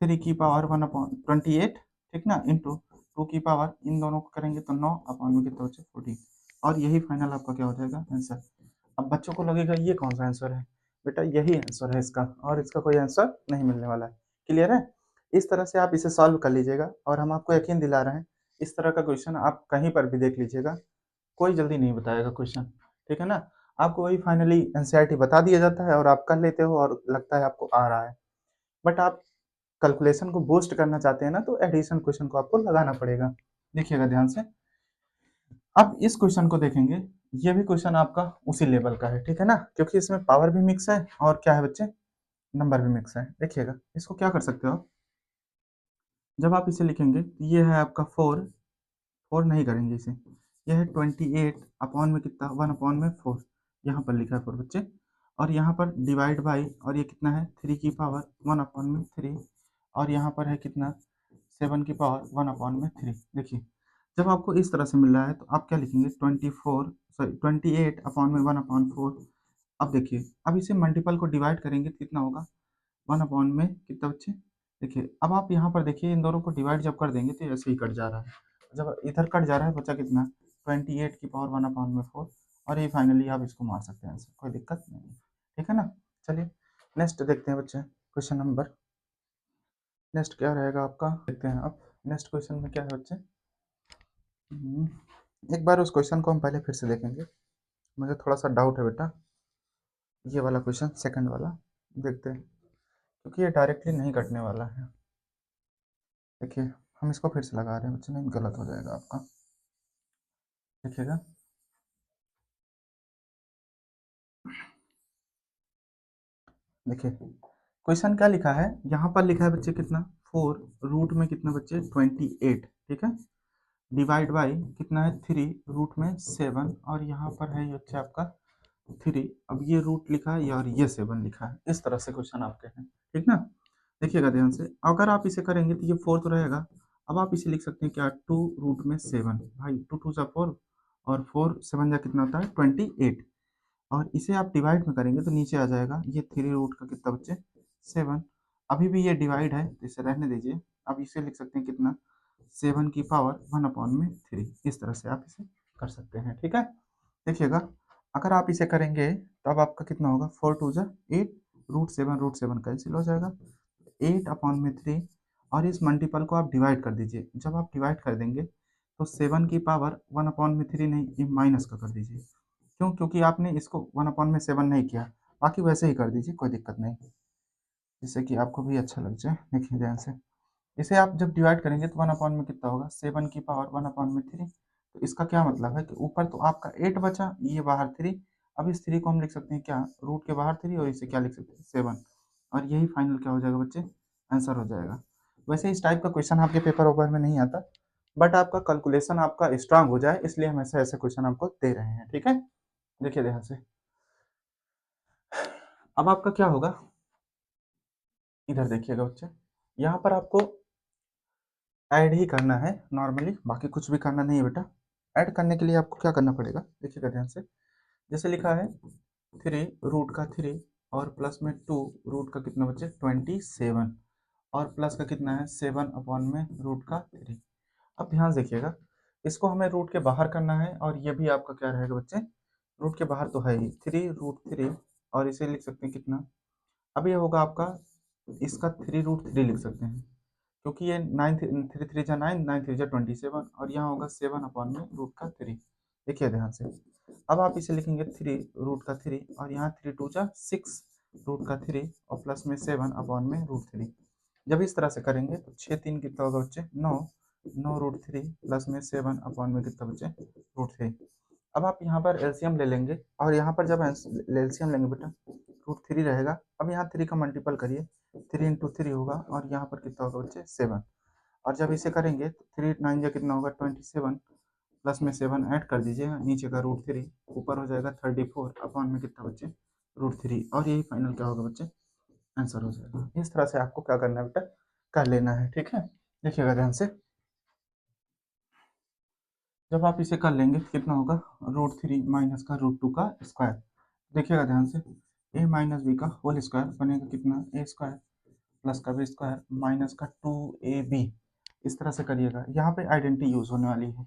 3 की पावर 1/28, ठीक ना, इंटू 2 की पावर इन दोनों को करेंगे तो 9 अपॉन में कितना बचे? 14। और यही फाइनल आपका क्या हो जाएगा? आंसर। अब बच्चों को लगेगा ये कौन सा आंसर है? बेटा यही आंसर है इसका, और इसका कोई आंसर नहीं मिलने वाला है। क्लियर है? इस तरह से आप इसे सॉल्व कर लीजिएगा और हम आपको यकीन दिला रहे हैं इस तरह का क्वेश्चन आप कहीं पर भी देख लीजिएगा, कोई जल्दी नहीं बताएगा क्वेश्चन, ठीक है ना? आपको वही फाइनली एनसीईआरटी बता दिया जाता है और आप कर लेते हो और लगता है आपको आ रहा है। बट आप कैलकुलेशन को बूस्ट करना चाहते हैं ना, तो एडिशन क्वेश्चन को आपको लगाना पड़ेगा। देखिएगा ध्यान से, अब इस क्वेश्चन को देखेंगे, ये भी क्वेश्चन आपका उसी लेवल का है, ठीक है ना? क्योंकि इसमें पावर भी मिक्स है और क्या है बच्चे? नंबर भी मिक्स है। देखिएगा इसको क्या कर सकते हो आप, जब आप इसे लिखेंगे ये है आपका 4, 4 नहीं करेंगे इसे, ये है 28 अपॉन में कितना? 1/4, यहाँ पर लिखा है 4 बच्चे, और यहाँ पर डिवाइड बाई, और ये कितना है? 3 की पावर 1/3 और यहाँ पर है कितना? 7 की पावर 1/3। देखिए जब आपको इस तरह से मिल रहा है तो आप क्या लिखेंगे? 28 अपॉन में 1/4। अब देखिए, अब इसे मल्टीपल को डिवाइड करेंगे तो कितना होगा? 1 में कितना बच्चे? देखिए अब आप यहाँ पर देखिए, इन दोनों को डिवाइड जब कर देंगे तो ऐसे ही कट जा रहा है। जब इधर कट जा रहा है बचा कितना? 28 की पावर 1/4, और ये फाइनली आप इसको मार सकते हैं आंसर, कोई दिक्कत नहीं है, ठीक है ना? चलिए नेक्स्ट देखते हैं बच्चे, क्वेश्चन नंबर नेक्स्ट क्या रहेगा आपका, देखते हैं। अब नेक्स्ट क्वेश्चन में क्या है बच्चे? एक बार उस क्वेश्चन को हम पहले फिर से देखेंगे, मुझे थोड़ा सा डाउट है बेटा, ये वाला क्वेश्चन सेकंड वाला देखते हैं, क्योंकि ये डायरेक्टली नहीं कटने वाला है। देखिए हम इसको फिर से लगा रहे हैं बच्चे, नहीं गलत हो जाएगा आपका। देखिएगा देखिए क्वेश्चन क्या लिखा है, यहाँ पर लिखा है बच्चे कितना? 4 रूट में कितना बच्चे? 28, ठीक है, डिवाइड बाई कितना है? 3 रूट में 7, और यहाँ पर है ये बच्चे आपका 3। अब ये रूट लिखा है और ये 7 लिखा है, इस तरह से क्वेश्चन आपके हैं, ठीक ना? देखिएगा ध्यान से, अगर आप इसे करेंगे तो ये 4 तो रहेगा। अब आप इसे लिख सकते हैं क्या? 2 रूट में 7, भाई 2 टू जा 4 और 4 7 जा कितना होता है? 28, और इसे आप डिवाइड में करेंगे तो नीचे आ जाएगा ये 3 रूट का कितना बच्चे? 7। अभी भी ये डिवाइड है तो इसे रहने दीजिए। अब इसे लिख सकते हैं कितना? 7 की पावर 1/3, इस तरह से आप इसे कर सकते हैं, ठीक है? देखिएगा अगर आप इसे करेंगे तो अब आपका कितना होगा, 4 टू 8, रूट सेवन कैंसिल हो जाएगा, 8/3, और इस मल्टीपल को आप डिवाइड कर दीजिए। जब आप डिवाइड कर देंगे तो 7 की पावर 1/3 नहीं, ये माइनस का कर दीजिए। क्यों? क्योंकि आपने इसको 1/7 नहीं किया, बाकी वैसे ही कर दीजिए, कोई दिक्कत नहीं, जिससे कि आपको भी अच्छा लग जाए। देखिए ध्यान से, इसे आप जब डिवाइड करेंगे तो 1 में कितना होगा, 7 की पावर 1/3। तो इसका क्या मतलब है कि ऊपर तो आपका 8 बचा, ये बाहर 3। अब इस 3 को हम लिख सकते हैं क्या, रूट के बाहर 3, और इसे क्या लिख सकते हैं, 7। और यही फाइनल क्या हो जाएगा बच्चे, आंसर हो जाएगा। वैसे इस टाइप का क्वेश्चन आपके पेपर ओपर में नहीं आता, बट आपका कैलकुलेशन आपका स्ट्रांग हो जाए, इसलिए हम ऐसे ऐसे क्वेश्चन आपको दे रहे हैं। ठीक है, देखिए ध्यान से, अब आपका क्या होगा, इधर देखिएगा बच्चे, यहाँ पर आपको ऐड ही करना है नॉर्मली, बाकी कुछ भी करना नहीं है बेटा। ऐड करने के लिए आपको क्या करना पड़ेगा, देखिएगा ध्यान से, जैसे लिखा है 3 रूट का 3 और प्लस में 2, रूट का कितना बच्चे 27, और प्लस का कितना है 7/√3। अब ध्यान से देखिएगा, इसको हमें रूट के बाहर करना है, और ये भी आपका क्या रहेगा बच्चे, रूट के बाहर तो है ही 3√3, और इसे लिख सकते हैं कितना, अब ये होगा आपका, इसका 3√3 लिख सकते हैं, क्योंकि ये 9, 3 3 जा 9, 9 3 जा 27, और यहाँ होगा 7/√3। देखिए ध्यान से, अब आप इसे लिखेंगे 3 रूट का 3, और यहाँ 3 2 जा 6 रूट का 3, और प्लस में 7/√3। जब इस तरह से करेंगे तो 6 3 कितना होगा बच्चे, 9, 9√3 प्लस में 7 में कितना बच्चे, √3। अब आप यहाँ पर एलसीएम ले लेंगे, और यहाँ पर जब एलसीएम लेंगे बेटा, √3 रहेगा। अब यहाँ 3 का मल्टीपल करिए, 3 × 3 होगा, और यहाँ पर कितना होगा बच्चे, 7। और जब इसे करेंगे तो 3 9 जा कितना होगा, 27, प्लस में 7 ऐड कर दीजिए, नीचे का √3, ऊपर हो जाएगा 34 अपॉन में कितना बच्चे, √3, और यही फाइनल क्या होगा बच्चे, आंसर हो जाएगा। इस तरह से आपको क्या करना है बेटा, कर लेना है। ठीक है, देखिएगा ध्यान से, जब आप इसे कर लेंगे तो कितना होगा, √3 माइनस का √2 का स्क्वायर। देखिएगा ध्यान से, ए माइनस बी का होल स्क्वायर बनेगा कितना, ए स्क्वायर प्लस का बी स्क्वायर माइनस का 2ab। इस तरह से करिएगा, यहाँ पे आइडेंटिटी यूज होने वाली है।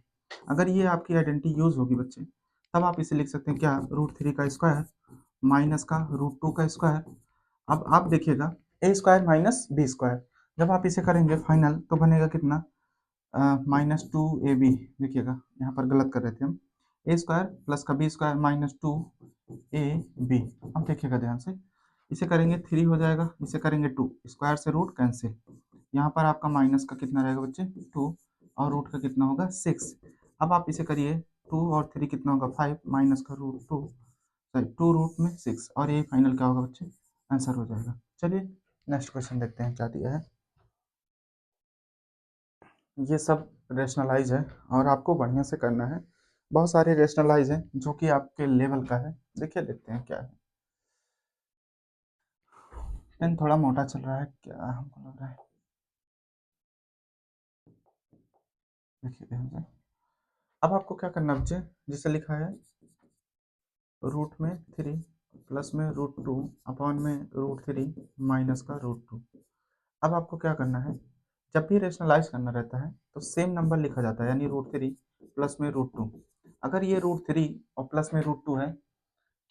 अगर ये आपकी आइडेंटिटी यूज होगी बच्चे, तब आप इसे लिख सकते हैं क्या, √3 का स्क्वायर माइनस का √2 का स्क्वायर। अब आप देखिएगा, ए स्क्वायर माइनस बी स्क्वायर, जब आप इसे करेंगे फाइनल तो बनेगा कितना, -2ab। देखिएगा यहाँ पर गलत कर रहे थे हम, ए स्क्वायर प्लस का बी स्क्वायर -2ab। अब देखिएगा ध्यान से, इसे करेंगे 3 हो जाएगा, इसे करेंगे 2, स्क्वायर से रूट कैंसिल, यहाँ पर आपका माइनस का कितना रहेगा बच्चे, 2, और रूट का कितना होगा 6। अब आप इसे करिए, 2 और 3 कितना होगा 5, माइनस का √2, सॉरी 2√6, और यही फाइनल क्या होगा बच्चे, आंसर हो जाएगा। चलिए नेक्स्ट क्वेश्चन देखते हैं क्या दिया है। ये सब रेशनलाइज है, और आपको बढ़िया से करना है। बहुत सारे रेशनलाइज हैं जो कि आपके लेवल का है। देखिए देखते हैं क्या है। पेन थोड़ा मोटा चल रहा है क्या, हमको लग रहा है। देखिए ध्यान से, अब आपको क्या करना है बच्चे, जिसे लिखा है √3 प्लस में √2 अपॉन में √3 माइनस का √2। अब आपको क्या करना है, जब भी रेशनलाइज करना रहता है तो सेम नंबर लिखा जाता है, यानी √3 प्लस में √2। अगर ये √3 और प्लस में √2 है,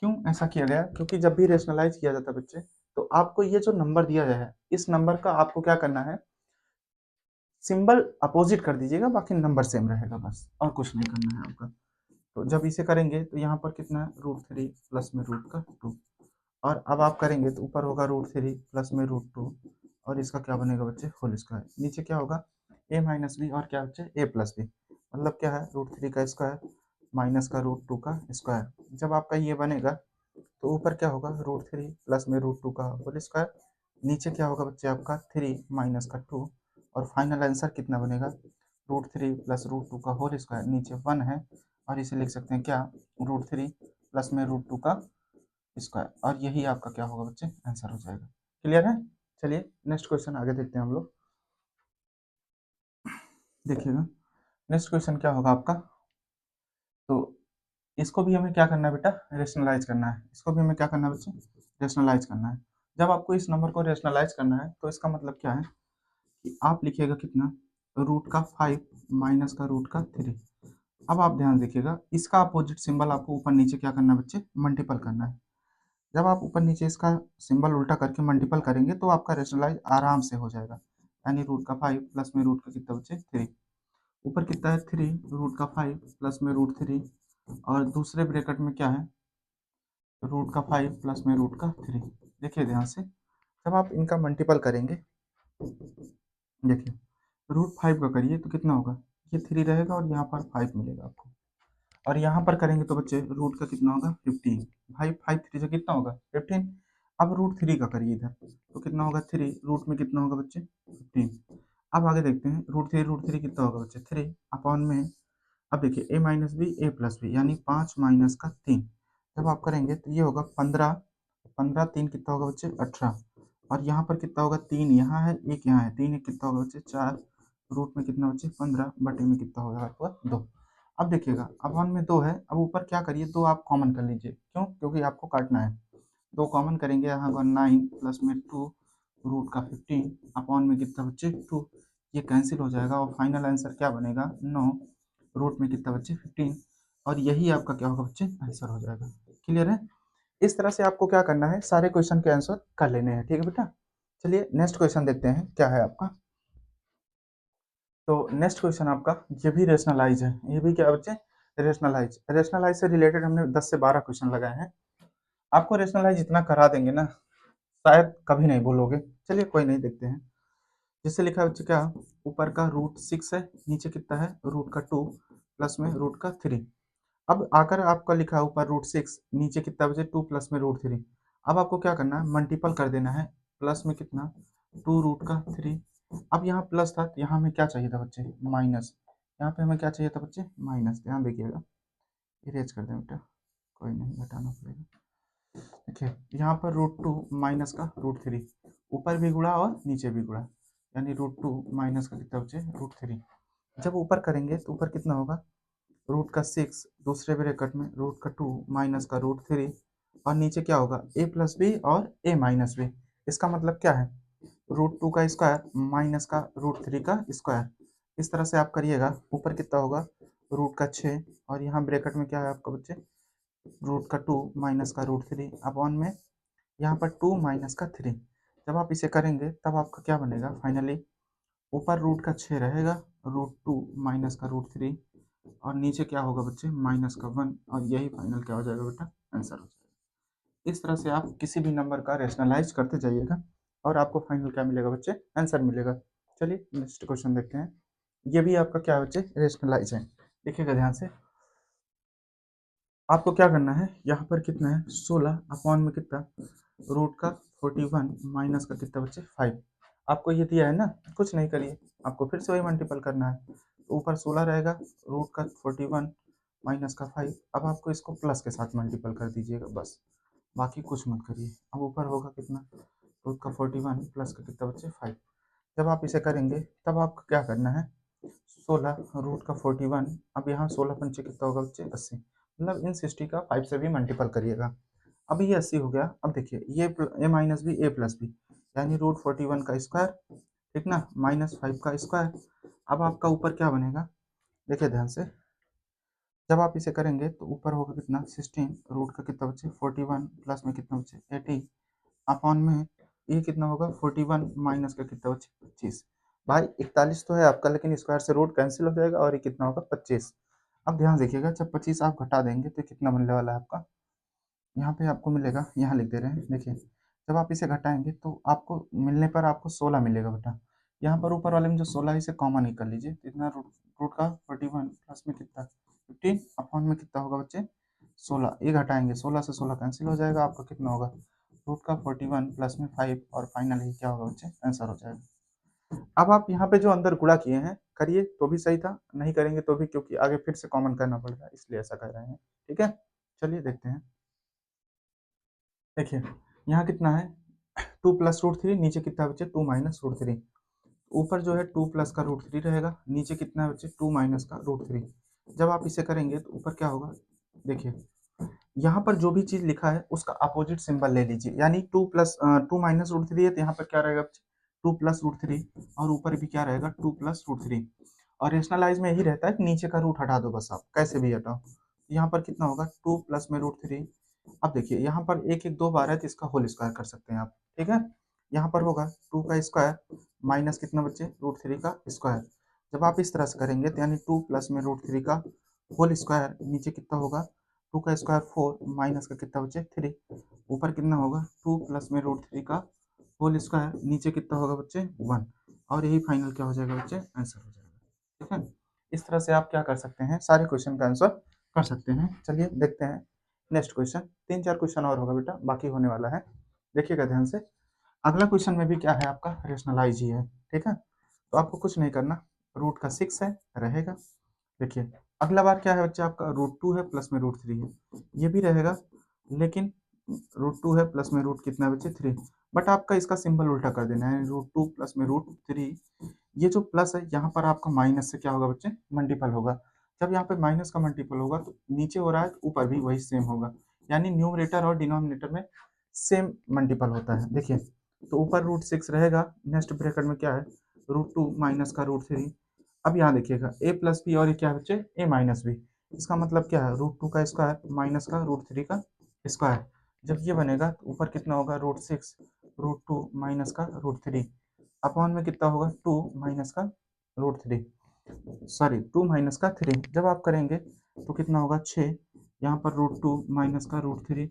क्यों ऐसा किया गया, क्योंकि जब भी रेशनलाइज किया जाता है बच्चे, तो आपको ये जो नंबर दिया गया है, इस नंबर का आपको क्या करना है, सिंबल अपोजिट कर दीजिएगा, बाकी नंबर सेम रहेगा, बस और कुछ नहीं करना है आपका। तो जब इसे करेंगे तो यहाँ पर कितना है, √3 प्लस में √2, और अब आप करेंगे तो ऊपर होगा √3 प्लस में √2, और इसका क्या बनेगा बच्चे, होल स्क्वायर, नीचे क्या होगा, a माइनस बी, और क्या बच्चे, a प्लस बी, मतलब क्या है, √3 का स्क्वायर माइनस का √2 का स्क्वायर। जब आपका ये बनेगा तो ऊपर क्या होगा, √3 प्लस में √2 का होल स्क्वायर, नीचे क्या होगा बच्चे आपका 3 माइनस का 2, और फाइनल आंसर कितना बनेगा, √3 प्लस √2 का होल स्क्वायर, नीचे 1 है, और इसे लिख सकते हैं क्या, √3 प्लस में √2 का स्क्वायर, और यही आपका क्या होगा बच्चे, आंसर हो जाएगा। क्लियर है, चलिए नेक्स्ट क्वेश्चन आगे देखते हैं हम लोग। देखिएगा नेक्स्ट क्वेश्चन क्या होगा आपका, तो इसको भी हमें क्या करना है बेटा, रेशनलाइज करना है। इसको भी हमें क्या करना है बच्चे, रेशनलाइज करना है। जब आपको इस नंबर को रेशनलाइज करना है तो इसका मतलब क्या है कि आप लिखिएगा कितना, √5 माइनस का √3। अब आप ध्यान देखिएगा, इसका अपोजिट सिंबल आपको ऊपर नीचे क्या करना है बच्चे, मल्टीपल करना है। जब आप ऊपर नीचे इसका सिंबल उल्टा करके मल्टीपल करेंगे तो आपका रेशनलाइज आराम से हो जाएगा। यानी रूट का 5 प्लस में रूट का कितना बच्चे 3, ऊपर कितना है 3 रूट का 5 प्लस में रूट 3, और दूसरे ब्रैकेट में क्या है रूट का 5 प्लस में रूट का 3। देखिए ध्यान से, जब आप इनका मल्टीपल करेंगे, देखिए रूट 5 का करिए तो कितना होगा, ये 3 रहेगा और यहाँ पर 5 मिलेगा आपको, और यहाँ पर करेंगे तो बच्चे रूट का कितना होगा 15, भाई 5 3 से कितना होगा 15। अब रूट 3 का करिए इधर तो कितना होगा 3, रूट में कितना होगा बच्चे 15। अब आगे देखते हैं रूट 3 कितना होगा बच्चे 3 अपॉन में, अब देखिए ए minus B A plus B यानी 5 माइनस का 3, जब आप करेंगे तो ये होगा 15, 15 3 कितना होगा बच्चे 18, और यहाँ पर कितना होगा 3 यहाँ है 1 यहाँ है, 3 1 कितना होगा बच्चे 4, रूट में कितना बच्चे 15 बटे में कितना होगा आपका 2। अब देखिएगा अपॉन में 2 है, अब ऊपर क्या करिए 2 आप कॉमन कर लीजिए, क्यों, क्योंकि आपको काटना है। 2 कॉमन करेंगे, यहाँ होगा 9 प्लस में 2 रूट का 15 अपॉन में कितना बच्चे 2, ये कैंसिल हो जाएगा और फाइनल आंसर क्या बनेगा 9 रूट में कितना बच्चे 15, और यही आपका क्या होगा बच्चे आंसर हो जाएगा। क्लियर है? इस तरह से आपको क्या करना है, सारे क्वेश्चन के आंसर कर लेने हैं। ठीक है बेटा, चलिए नेक्स्ट क्वेश्चन देखते हैं क्या है आपका। तो नेक्स्ट क्वेश्चन आपका, ये भी रेशनलाइज है, ये भी क्या है बच्चे रेशनलाइज। रेशनलाइज से रिलेटेड हमने 10 से 12 क्वेश्चन लगाए हैं। आपको रेशनलाइज इतना करा देंगे ना, शायद कभी नहीं भूलोगे। चलिए कोई नहीं, देखते हैं। जिससे लिखा है बच्चे क्या, ऊपर का रूट 6 है, नीचे कितना है रूट का 2 प्लस में रूट का 3। अब आकर आपका लिखा है ऊपर रूट 6, नीचे कितना बचे 2 प्लस में रूट 3। अब आपको क्या करना है, मल्टीपल कर देना है, प्लस में कितना 2 रूट का 3। अब यहाँ प्लस था तो यहाँ हमें क्या चाहिए था बच्चे माइनस, यहाँ पे हमें क्या चाहिए था बच्चे माइनस। ध्यान देखिएगा, इरेज कर दें बेटा, कोई नहीं घटाना पड़ेगा। देखिए यहाँ पर रूट 2 माइनस का रूट 3, ऊपर भी गुणा और नीचे भी गुणा, यानी रूट 2 माइनस का कितना बच्चे रूट 3। जब ऊपर करेंगे तो ऊपर कितना होगा रूट का 6, दूसरे ब्रैकेट में रूट का 2 माइनस का रूट 3, और नीचे क्या होगा ए प्लस बी और ए माइनस बी। इसका मतलब क्या है, रूट 2 का स्क्वायर माइनस का रूट 3 का स्क्वायर। इस तरह से आप करिएगा, ऊपर कितना होगा रूट का 6, और यहाँ ब्रैकेट में क्या है आपका बच्चे रूट का 2 माइनस का रूट 3 अपॉन में यहाँ पर 2 माइनस का 3। जब आप इसे करेंगे तब आपका क्या बनेगा फाइनली, ऊपर रूट का 6 रहेगा, रूट 2 माइनस का रूट 3, और नीचे क्या होगा बच्चे माइनस का 1, और यही फाइनल क्या हो जाएगा बेटा आंसर हो जाएगा। इस तरह से आप किसी भी नंबर का रेशनलाइज करते जाइएगा और आपको फाइनल क्या मिलेगा बच्चे आंसर मिलेगा। चलिए नेक्स्ट क्वेश्चन देखते हैं। ये भी आपका क्या है बच्चे रेशनलाइज है। देखिएगा ध्यान से, आपको क्या करना है, यहाँ पर कितना है 16 अपॉन में कितना रूट का 41 माइनस का कितना बच्चे 5। आपको ये दिया है ना, कुछ नहीं करिए, आपको फिर से वही मल्टीपल करना है। तो ऊपर 16 रहेगा, रूट का 41 माइनस का 5। अब आपको इसको प्लस के साथ मल्टीपल कर दीजिएगा बस, बाकी कुछ मत करिए। अब ऊपर होगा कितना रूट का 41 प्लस का कितना बच्चे 5। जब आप इसे करेंगे तब आपको क्या करना है 16 रूट का 41, अब यहाँ 16 पंचे कितना होगा बच्चे 80, मतलब इन 60 का 5 से भी मल्टीपल करिएगा। अब ये 80 हो गया। अब देखिए ये ए minus B A plus B, यानी रूट 41 का स्क्वायर, ठीक ना, -5 का स्क्वायर। अब आपका ऊपर क्या बनेगा, देखिए ध्यान से, जब आप इसे करेंगे तो ऊपर होगा कितना 16 रूट का कितना बच्चे 41 प्लस में कितना बच्चे 80 अपॉन में ये कितना होगा 41 माइनस का कितना बच्चे 25। भाई 41 तो है आपका, लेकिन स्क्वायर से रूट कैंसिल हो जाएगा और ये कितना होगा 25। अब ध्यान देखिएगा, जब 25 आप घटा देंगे तो कितना बनने वाला है आपका, यहाँ पे आपको मिलेगा, यहाँ लिख दे रहे हैं देखिए, जब आप इसे घटाएंगे तो आपको मिलने पर आपको 16 मिलेगा बेटा। यहाँ पर ऊपर वाले में जो 16 है इसे कॉमन ही कर लीजिए, तो इतना रूट रूट का 41 प्लस में कितना 15 अपॉन में कितना होगा बच्चे 16, ये घटाएंगे 16 से 16 कैंसिल हो जाएगा, आपका कितना होगा रूट का 41 प्लस में 5, और फाइनली क्या होगा बच्चे आंसर हो जाएगा। अब आप यहाँ पे जो अंदर गुणा किए हैं करिए तो भी सही था, नहीं करेंगे तो भी, क्योंकि आगे फिर से कॉमन करना पड़ेगा इसलिए ऐसा कर रहे हैं। ठीक है, चलिए देखते हैं। देखिए यहाँ कितना है 2 प्लस रूट 3, नीचे कितना बच्चे 2 माइनस रूट 3। ऊपर जो है 2 प्लस का रूट 3 रहेगा, नीचे कितना है बच्चे 2 माइनस का रूट 3। जब आप इसे करेंगे तो ऊपर क्या होगा, देखिए यहाँ पर जो भी चीज लिखा है उसका अपोजिट सिंबल ले लीजिए, यानी 2 माइनस रूट 3 है तो यहाँ पर क्या रहेगा 2 प्लस रूट 3, और ऊपर भी क्या रहेगा 2 प्लस रूट 3। और रेशनलाइज में यही रहता है कि नीचे का रूट हटा दो, बस आप कैसे भी हटाओ। यहाँ पर कितना होगा 2 प्लस में रूट थ्री। अब देखिए यहाँ पर एक एक दो बार है तो इसका होल स्क्वायर कर सकते हैं आप, ठीक है। यहाँ पर होगा 2 का स्क्वायर माइनस कितना बच्चे रूट थ्री का स्क्वायर। जब आप इस तरह से करेंगे तो यानी 2 प्लस में रूट थ्री का होल स्क्वायर, नीचे कितना होगा 2 का स्क्वायर 4 माइनस का कितना बच्चे 3, ऊपर कितना होगा 2 प्लस में रूट थ्री का होल स्क्वायर, नीचे कितना होगा बच्चे 1, और यही फाइनल क्या हो जाएगा बच्चे आंसर हो जाएगा, ठीक है। इस तरह से आप क्या कर सकते हैं, सारे क्वेश्चन का आंसर कर सकते हैं। चलिए देखते हैं नेक्स्ट क्वेश्चन। 3-4 क्वेश्चन और होगा बेटा, बाकी होने वाला है, देखिएगा ध्यान से। अगला क्वेश्चन में भी क्या है आपका रेशनलाइज ही है, ठीक है। तो आपको कुछ नहीं करना, रूट का 6 है रहेगा। देखिए अगला बार क्या है बच्चे आपका रूट 2 है प्लस में रूट 3 है, ये भी रहेगा, लेकिन रूट 2 है प्लस में रूट कितना है बच्चे 3, बट आपका इसका सिंबल उल्टा कर देना है, रूट 2 प्लस में रूट 3। ये जो प्लस है यहाँ पर आपका माइनस से क्या होगा बच्चे मल्टीपल होगा। जब यहाँ पे माइनस का मल्टीपल होगा तो नीचे हो रहा है तो ऊपर भी वही सेम होगा, यानी न्यूमरेटर और डिनोमिनेटर में सेम मल्टीपल होता है। देखिए तो ऊपर रूट 6 रहेगा, नेक्स्ट ब्रैकेट में क्या है रूट 2 माइनस का रूट 3। अब यहाँ देखिएगा ए प्लस बी और ये क्या है बच्चे ए माइनस बी, इसका मतलब क्या है रूट 2 का स्क्वायर माइनस का रूट 3 का स्क्वायर। जब ये बनेगा तो ऊपर कितना होगा रूट 6 रूट 2 माइनस का रूट 3, अपॉन में कितना होगा 2 माइनस का रूट 3, सॉरी 2 माइनस का 3। जब आप करेंगे तो कितना होगा 6, यहाँ पर रूट 2 माइनस का रूट 3,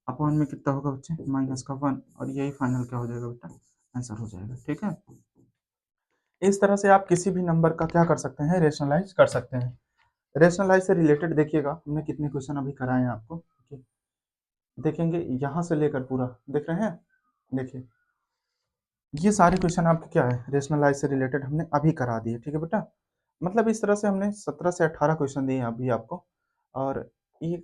अपॉन में कितना होगा बच्चे माइनस का 1, और यही फाइनल क्या हो जाएगा बेटा आंसर हो जाएगा, ठीक है। इस तरह से आप किसी भी नंबर का क्या कर सकते हैं रेशनलाइज कर सकते हैं। रेशनलाइज से रिलेटेड देखिएगा हमने कितने क्वेश्चन अभी कराए हैं आपको, देखेंगे यहाँ से लेकर पूरा देख रहे हैं। देखिए ये सारे क्वेश्चन आपके क्या है रेशनलाइज से रिलेटेड हमने अभी करा दिए, ठीक है बेटा। मतलब इस तरह से हमने 17 से 18 क्वेश्चन दिए हैं अभी आपको, और ये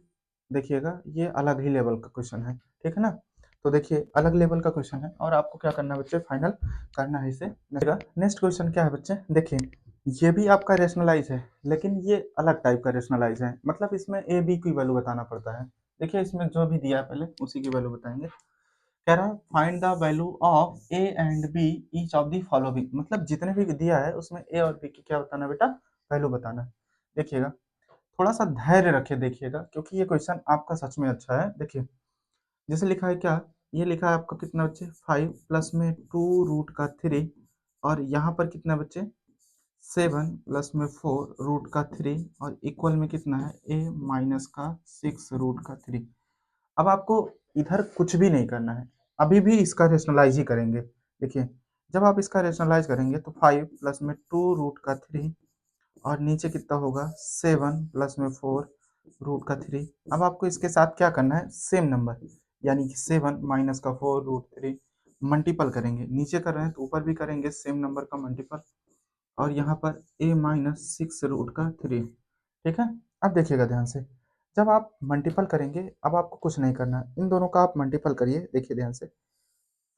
देखिएगा ये अलग ही लेवल का क्वेश्चन है, ठीक है ना। तो देखिए अलग लेवल का क्वेश्चन है और आपको क्या करना है बच्चे फाइनल करना है इसे। नेक्स्ट क्वेश्चन क्या है बच्चे, देखिए ये भी आपका रेशनलाइज है, लेकिन ये अलग टाइप का रेशनलाइज है, मतलब इसमें ए बी की वैल्यू बताना पड़ता है। देखिए इसमें जो भी दिया है पहले उसी की वैल्यू बताएंगे। कह रहा है find the value of A and B each of the following, मतलब जितने भी दिया है उसमें ए और बी की क्या बताना है बेटा वैल्यू बताना है। देखिएगा थोड़ा सा धैर्य रखे देखिएगा, क्योंकि ये क्वेश्चन आपका सच में अच्छा है। देखिए जैसे लिखा है क्या, ये लिखा है आपका कितना बच्चे 5 प्लस में 2 रूट का 3, और यहाँ पर कितना बच्चे 7 प्लस में 4 रूट का 3, और इक्वल में कितना है ए माइनस का 6 रूट का 3। अब आपको इधर कुछ भी नहीं करना है, अभी भी इसका रेशनलाइज ही करेंगे। देखिए जब आप इसका रेशनलाइज करेंगे तो 5 प्लस में 2 रूट का 3, और नीचे कितना होगा 7 प्लस में 4 रूट का 3। अब आपको इसके साथ क्या करना है सेम नंबर, यानी कि 7 माइनस का 4 रूट 3 मल्टीपल करेंगे, नीचे कर रहे हैं तो ऊपर भी करेंगे सेम नंबर का मल्टीपल, और यहाँ पर a माइनस 6 रूट का 3, ठीक है। अब देखिएगा ध्यान से, जब आप मल्टीपल करेंगे अब आपको कुछ नहीं करना है, इन दोनों का आप मल्टीपल करिए। देखिए ध्यान से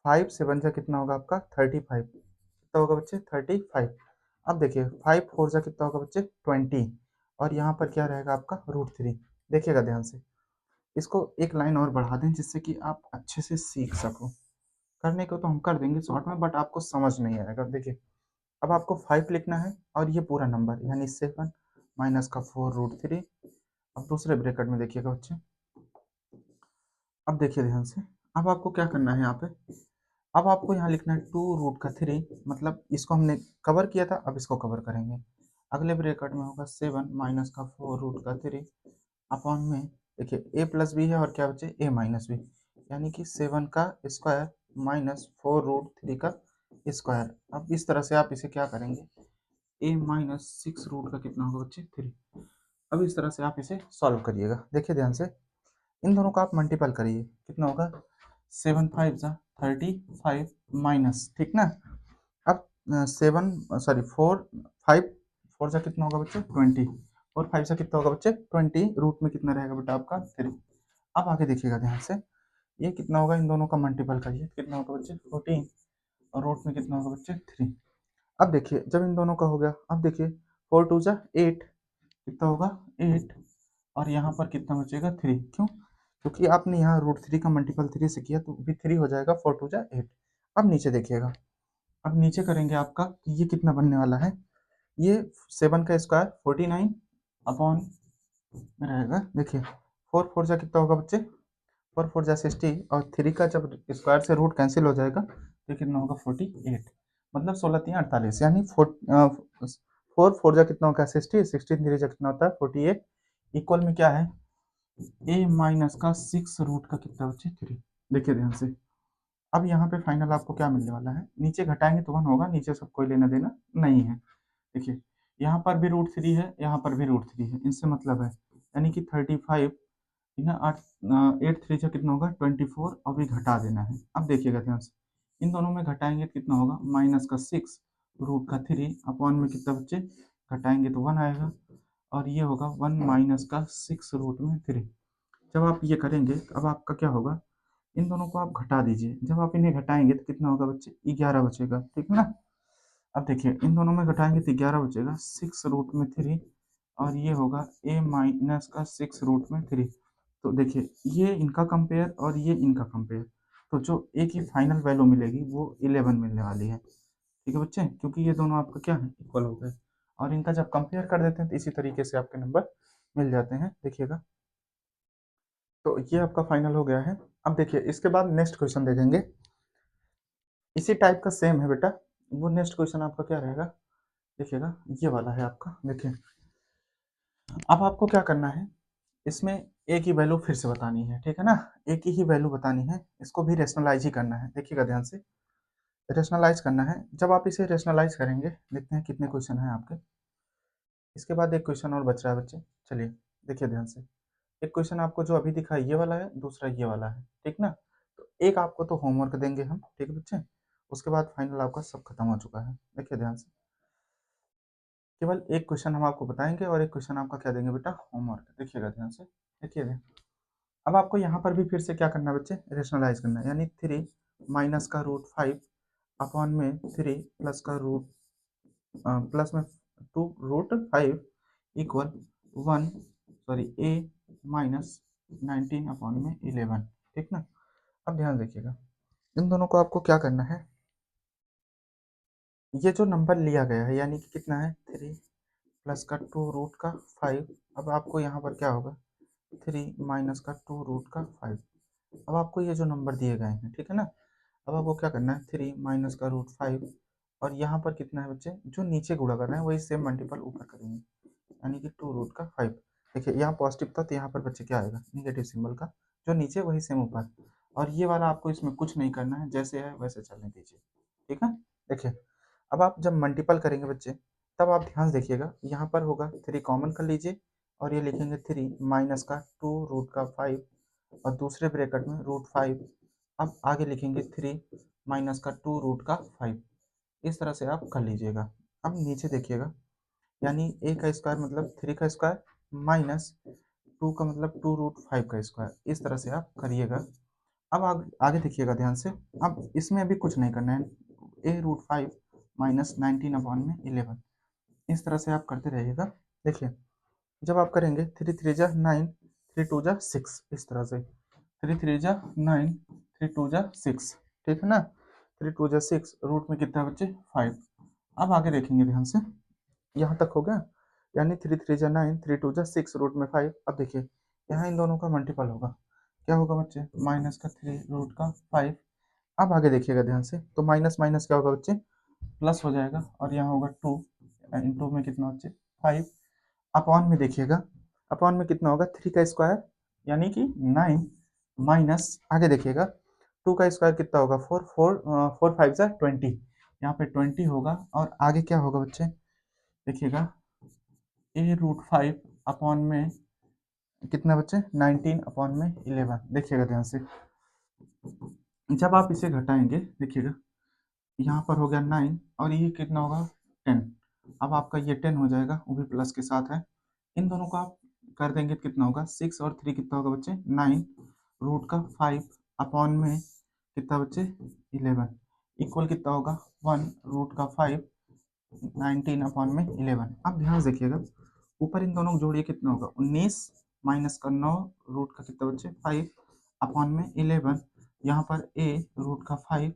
5 7 जा कितना होगा आपका 35, कितना होगा बच्चे 35। अब देखिए 5 4 जा कितना होगा बच्चे 20, और यहाँ पर क्या रहेगा आपका रूट 3। देखिएगा ध्यान से, इसको एक लाइन और बढ़ा दें जिससे कि आप अच्छे से सीख सको। करने को तो हम कर देंगे शॉर्ट में, बट आपको समझ नहीं आएगा। देखिए अब आपको 5 लिखना है और ये पूरा नंबर यानी 7 माइनस का 4 रूट 3। अब दूसरे ब्रैकेट में देखिएगा बच्चे, अब देखिए ध्यान से, अब आपको क्या करना है यहाँ पे, अब आपको यहाँ लिखना है 2 रूट का 3, मतलब इसको हमने कवर किया था अब इसको कवर करेंगे। अगले ब्रैकेट में होगा 7 माइनस का 4 रूट का 3, अपॉन में देखिए ए प्लस बी है और क्या बचे ए माइनस बी, यानी कि 7 का स्क्वायर माइनस 4 रूट 3 का स्क्वायर। अब इस तरह से आप इसे क्या करेंगे ए माइनस 6 रूट का कितना होगा बच्चे 3। अब इस तरह से आप इसे सॉल्व करिएगा। देखिए ध्यान से, इन दोनों का आप मल्टीपल करिए, कितना होगा 7 5 जा 35 माइनस, ठीक ना। अब 7 सॉरी 4 5 4 जा कितना होगा बच्चे 20, और 5 से कितना होगा बच्चे 20, रूट में कितना रहेगा बेटा आपका 3। अब आगे देखिएगा ध्यान से, ये कितना होगा इन दोनों का मल्टीपल करिए, कितना होगा बच्चे 14, और रूट में कितना होगा बच्चे 3। अब देखिए जब इन दोनों का हो गया, अब देखिए 4 2 जा 8, कितना होगा 8, और यहाँ पर कितना बचेगा 3, क्यों क्योंकि आपने यहाँ रूट 3 का मल्टीपल 3 से किया तो भी 3 हो जाएगा, 4 2 जा 8। अब नीचे देखिएगा, अब नीचे करेंगे आपका तो ये कितना बनने वाला है ये 7 का स्क्वायर 49 अपॉन में रहेगा। देखिए 4 4 जा कितना होगा बच्चे, 4 4 जा 60 और 3 का जब स्क्वायर से रूट कैंसिल हो जाएगा तो कितना होगा 48, मतलब 16 3 48, यानी 4 4 जा कितना होगा 60, 16 3 जा कितना होता है 48, इक्वल में क्या है a माइनस का 6 रूट का कितना बच्चे 3। देखिए ध्यान से, अब यहाँ पे फाइनल आपको क्या मिलने वाला है, नीचे घटाएंगे तो 1 होगा, नीचे सब कोई लेना देना नहीं है। देखिए यहाँ पर भी √3 है, यहाँ पर भी √3 है, इनसे मतलब है, यानी कि 35 ना 8 3 से कितना होगा 24, और भी घटा देना है। अब देखिएगा ध्यान से, इन दोनों में घटाएंगे तो कितना होगा माइनस का 6 रूट का 3 अपॉन में कितना बच्चे, घटाएंगे तो 1 आएगा, और ये होगा 1 माइनस का 6 रूट में 3। जब आप ये करेंगे तो अब आपका क्या होगा, इन दोनों को आप घटा दीजिए, जब आप इन्हें घटाएंगे तो कितना होगा बच्चे 11 बचेगा, ठीक है ना। अब देखिए इन दोनों में घटाएंगे तो 11 बचेगा, 6 रूट में 3, और ये होगा a माइनस का 6 रूट में 3। तो देखिए ये इनका कंपेयर और ये इनका कंपेयर, तो जो a की फाइनल वैल्यू मिलेगी वो 11 मिलने वाली है, ठीक है बच्चे, क्योंकि ये दोनों आपका क्या है इक्वल हो गए, और इनका जब कंपेयर कर देते हैं तो इसी तरीके से आपके नंबर मिल जाते हैं। देखिएगा तो ये आपका फाइनल हो गया है। अब देखिए इसके बाद नेक्स्ट क्वेश्चन देखेंगे, इसी टाइप का सेम है बेटा। वो नेक्स्ट क्वेश्चन आपका क्या रहेगा, देखिएगा ये वाला है आपका। देखिए अब आपको क्या करना है, इसमें ए की वैल्यू फिर से बतानी है, ठीक है ना, ए की ही वैल्यू बतानी है, इसको भी रेशनलाइज ही करना है। देखिएगा ध्यान से, रेशनलाइज करना है। जब आप इसे रेशनलाइज करेंगे, देखते हैं कितने क्वेश्चन हैं आपके। इसके बाद एक क्वेश्चन और बच रहा है बच्चे, चलिए देखिए ध्यान से। एक क्वेश्चन आपको जो अभी दिखा ये वाला है, दूसरा ये वाला है, ठीक ना। तो एक आपको तो होमवर्क देंगे हम, ठीक है बच्चे, उसके बाद फाइनल आपका सब खत्म हो चुका है। देखिए ध्यान से, केवल एक क्वेश्चन हम आपको बताएंगे और एक क्वेश्चन आपका क्या देंगे बेटा, होमवर्क। देखिएगा ध्यान से, देखिए अब आपको यहाँ पर भी फिर से क्या करना है बच्चे, रेशनलाइज करना है, यानी 3 माइनस का √5 अपॉन में 3 प्लस का प्लस में 2 √5 equal 1, sorry a minus 19 upon में 11, ठीक ना। अब ध्यान देखिएगा, इन दोनों को आपको क्या करना है, ये जो नंबर लिया गया है यानी कि कितना है 3 प्लस का 2 √5, अब आपको यहाँ पर क्या होगा 3 माइनस का 2 √5। अब आपको ये जो नंबर दिए गए हैं, ठीक है ना, अब आपको क्या करना है 3 माइनस का √5, और यहाँ पर कितना है बच्चे, जो नीचे गुणा कर रहे हैं वही सेम मल्टीपल ऊपर करेंगे, यानी कि 2 √5। देखिए यहाँ पॉजिटिव था तो यहाँ पर बच्चे क्या आएगा निगेटिव सिंबल का, जो नीचे वही सेम ऊपर, और ये वाला आपको इसमें कुछ नहीं करना है, जैसे है वैसे चलने दीजिए, ठीक है। देखिए अब आप जब मल्टीपल करेंगे बच्चे, तब आप ध्यान से देखिएगा, यहाँ पर होगा 3 कॉमन कर लीजिए, और ये लिखेंगे 3 माइनस का 2 √5, और दूसरे ब्रैकेट में √5, अब आगे लिखेंगे 3 माइनस का 2 √5, इस तरह से आप कर लीजिएगा। अब नीचे देखिएगा, यानी a का स्क्वायर मतलब 3 का स्क्वायर माइनस 2 का मतलब 2 √5 का स्क्वायर, इस तरह से आप करिएगा। अब आगे देखिएगा ध्यान से, अब इसमें अभी कुछ नहीं करना है, a √5 माइनस 19 अपॉन में 11, इस तरह से आप करते रहिएगा। देखिए जब आप करेंगे 3 3 जा 9, 3 2 जा 6, इस तरह से 3 3 जा 9, 3 2 जा 6, ठीक है ना, 3 2 जा 6, रूट में कितना बच्चे 5। अब आगे देखेंगे ध्यान से, यहाँ तक हो गया, यानी 3 3 जा 9, 3 2 जा 6, रूट में 5। अब देखिए यहाँ इन दोनों का मल्टीपल होगा, क्या होगा बच्चे माइनस का 3 रूट का 5। अब आगे देखिएगा ध्यान से, तो माइनस माइनस क्या होगा बच्चे प्लस हो जाएगा, और यहाँ होगा 2 इंटू में कितना बच्चे 5, अपॉन में देखिएगा, अपॉन में कितना होगा 3 का स्क्वायर यानी कि 9, माइनस आगे देखिएगा 2 का स्क्वायर कितना होगा 4 4 4 5 जा 20, यहाँ पे 20 होगा, और आगे क्या होगा बच्चे देखिएगा a √5 अपॉन में कितना बच्चे 19 अपॉन में 11। देखिएगा ध्यान से, जब आप इसे घटाएंगे देखिएगा, यहाँ पर हो गया 9 और ये कितना होगा 10, अब आपका ये 10 हो जाएगा, वो भी प्लस के साथ है। इन दोनों को आप कर देंगे तो कितना होगा 6 और 3 कितना होगा बच्चे 9 रूट का 5 अपॉन में कितना बच्चे 11, इक्वल कितना होगा 1 रूट का 5 19 अपॉन में 11। अब ध्यान से देखिएगा, ऊपर इन दोनों को जोड़िए कितना होगा 19 माइनस का 9 रूट का कितना बच्चे 5 अपॉन में 11, यहाँ पर a रूट का 5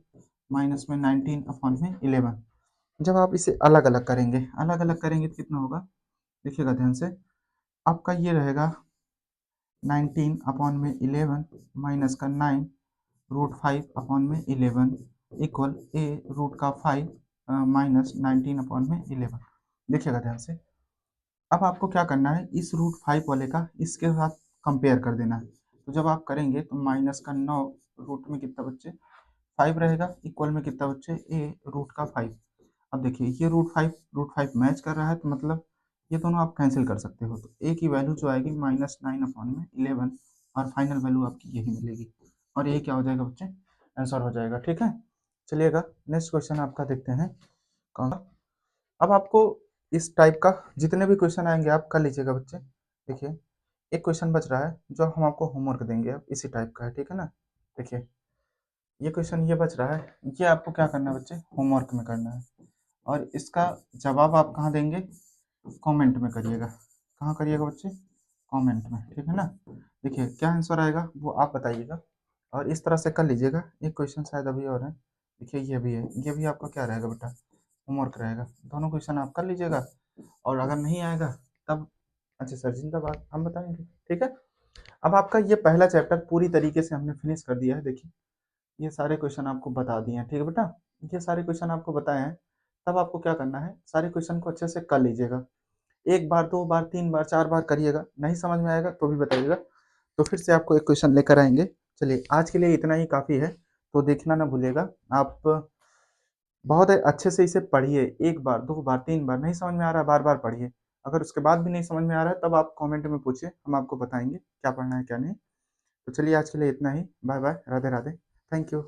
माइनस में 19 अपॉन में 11। जब आप इसे अलग अलग करेंगे तो कितना होगा, देखिएगा ध्यान से, आपका ये रहेगा 19 अपॉन में 11 माइनस का 9 रूट 5 अपॉन में 11 इक्वल ए रूट का 5 माइनस 19 अपॉन में 11। देखिएगा ध्यान से, अब आपको क्या करना है, इस रूट 5 वाले का इसके साथ कंपेयर कर देना है। तो जब आप करेंगे तो माइनस का 9 रूट में कितना बच्चे 5 रहेगा इक्वल में कितना बच्चे ए रूट का 5। अब देखिए ये रूट फाइव मैच कर रहा है, तो मतलब ये दोनों आप कैंसिल कर सकते हो, तो ए की वैल्यू जो आएगी -9 अपॉन में 11 और फाइनल वैल्यू आपकी यही मिलेगी और ये क्या हो जाएगा बच्चे, आंसर हो जाएगा। ठीक है, चलिएगा नेक्स्ट क्वेश्चन आपका देखते हैं कौन सा। अब आपको इस टाइप का जितने भी क्वेश्चन आएंगे आप कर लीजिएगा बच्चे। देखिए एक क्वेश्चन बच रहा है जो हम आपको होमवर्क देंगे, अब इसी टाइप का है, ठीक है ना। देखिए ये क्वेश्चन ये बच रहा है, ये आपको क्या करना है बच्चे, होमवर्क में करना है और इसका जवाब आप कहाँ देंगे, कमेंट में करिएगा। कहाँ करिएगा बच्चे, कमेंट में, ठीक है ना। देखिए क्या आंसर आएगा वो आप बताइएगा और इस तरह से कर लीजिएगा। एक क्वेश्चन शायद अभी और है, देखिए ये भी है, ये भी आपका क्या रहेगा बेटा, होमवर्क रहेगा। दोनों क्वेश्चन आप कर लीजिएगा और अगर नहीं आएगा तब अच्छा सर जिंदाबाद हम बताएंगे, ठीक है। अब आपका ये पहला चैप्टर पूरी तरीके से हमने फिनिश कर दिया है। देखिए ये सारे क्वेश्चन आपको बता दिए हैं, ठीक है बेटा, ये सारे क्वेश्चन आपको बताए हैं। तब आपको क्या करना है, सारे क्वेश्चन को अच्छे से कर लीजिएगा, एक बार दो बार तीन बार चार बार करिएगा, नहीं समझ में आएगा तो भी बताइएगा, तो फिर से आपको एक क्वेश्चन लेकर आएंगे। चलिए आज के लिए इतना ही काफ़ी है, तो देखना ना भूलिएगा आप, बहुत अच्छे से इसे पढ़िए, एक बार दो बार तीन बार, नहीं समझ में आ रहा है बार बार पढ़िए, अगर उसके बाद भी नहीं समझ में आ रहा है तब आप कमेंट में पूछिए, हम आपको बताएंगे क्या पढ़ना है क्या नहीं। तो चलिए आज के लिए इतना ही, bye bye, Radhe Radhe, thank you.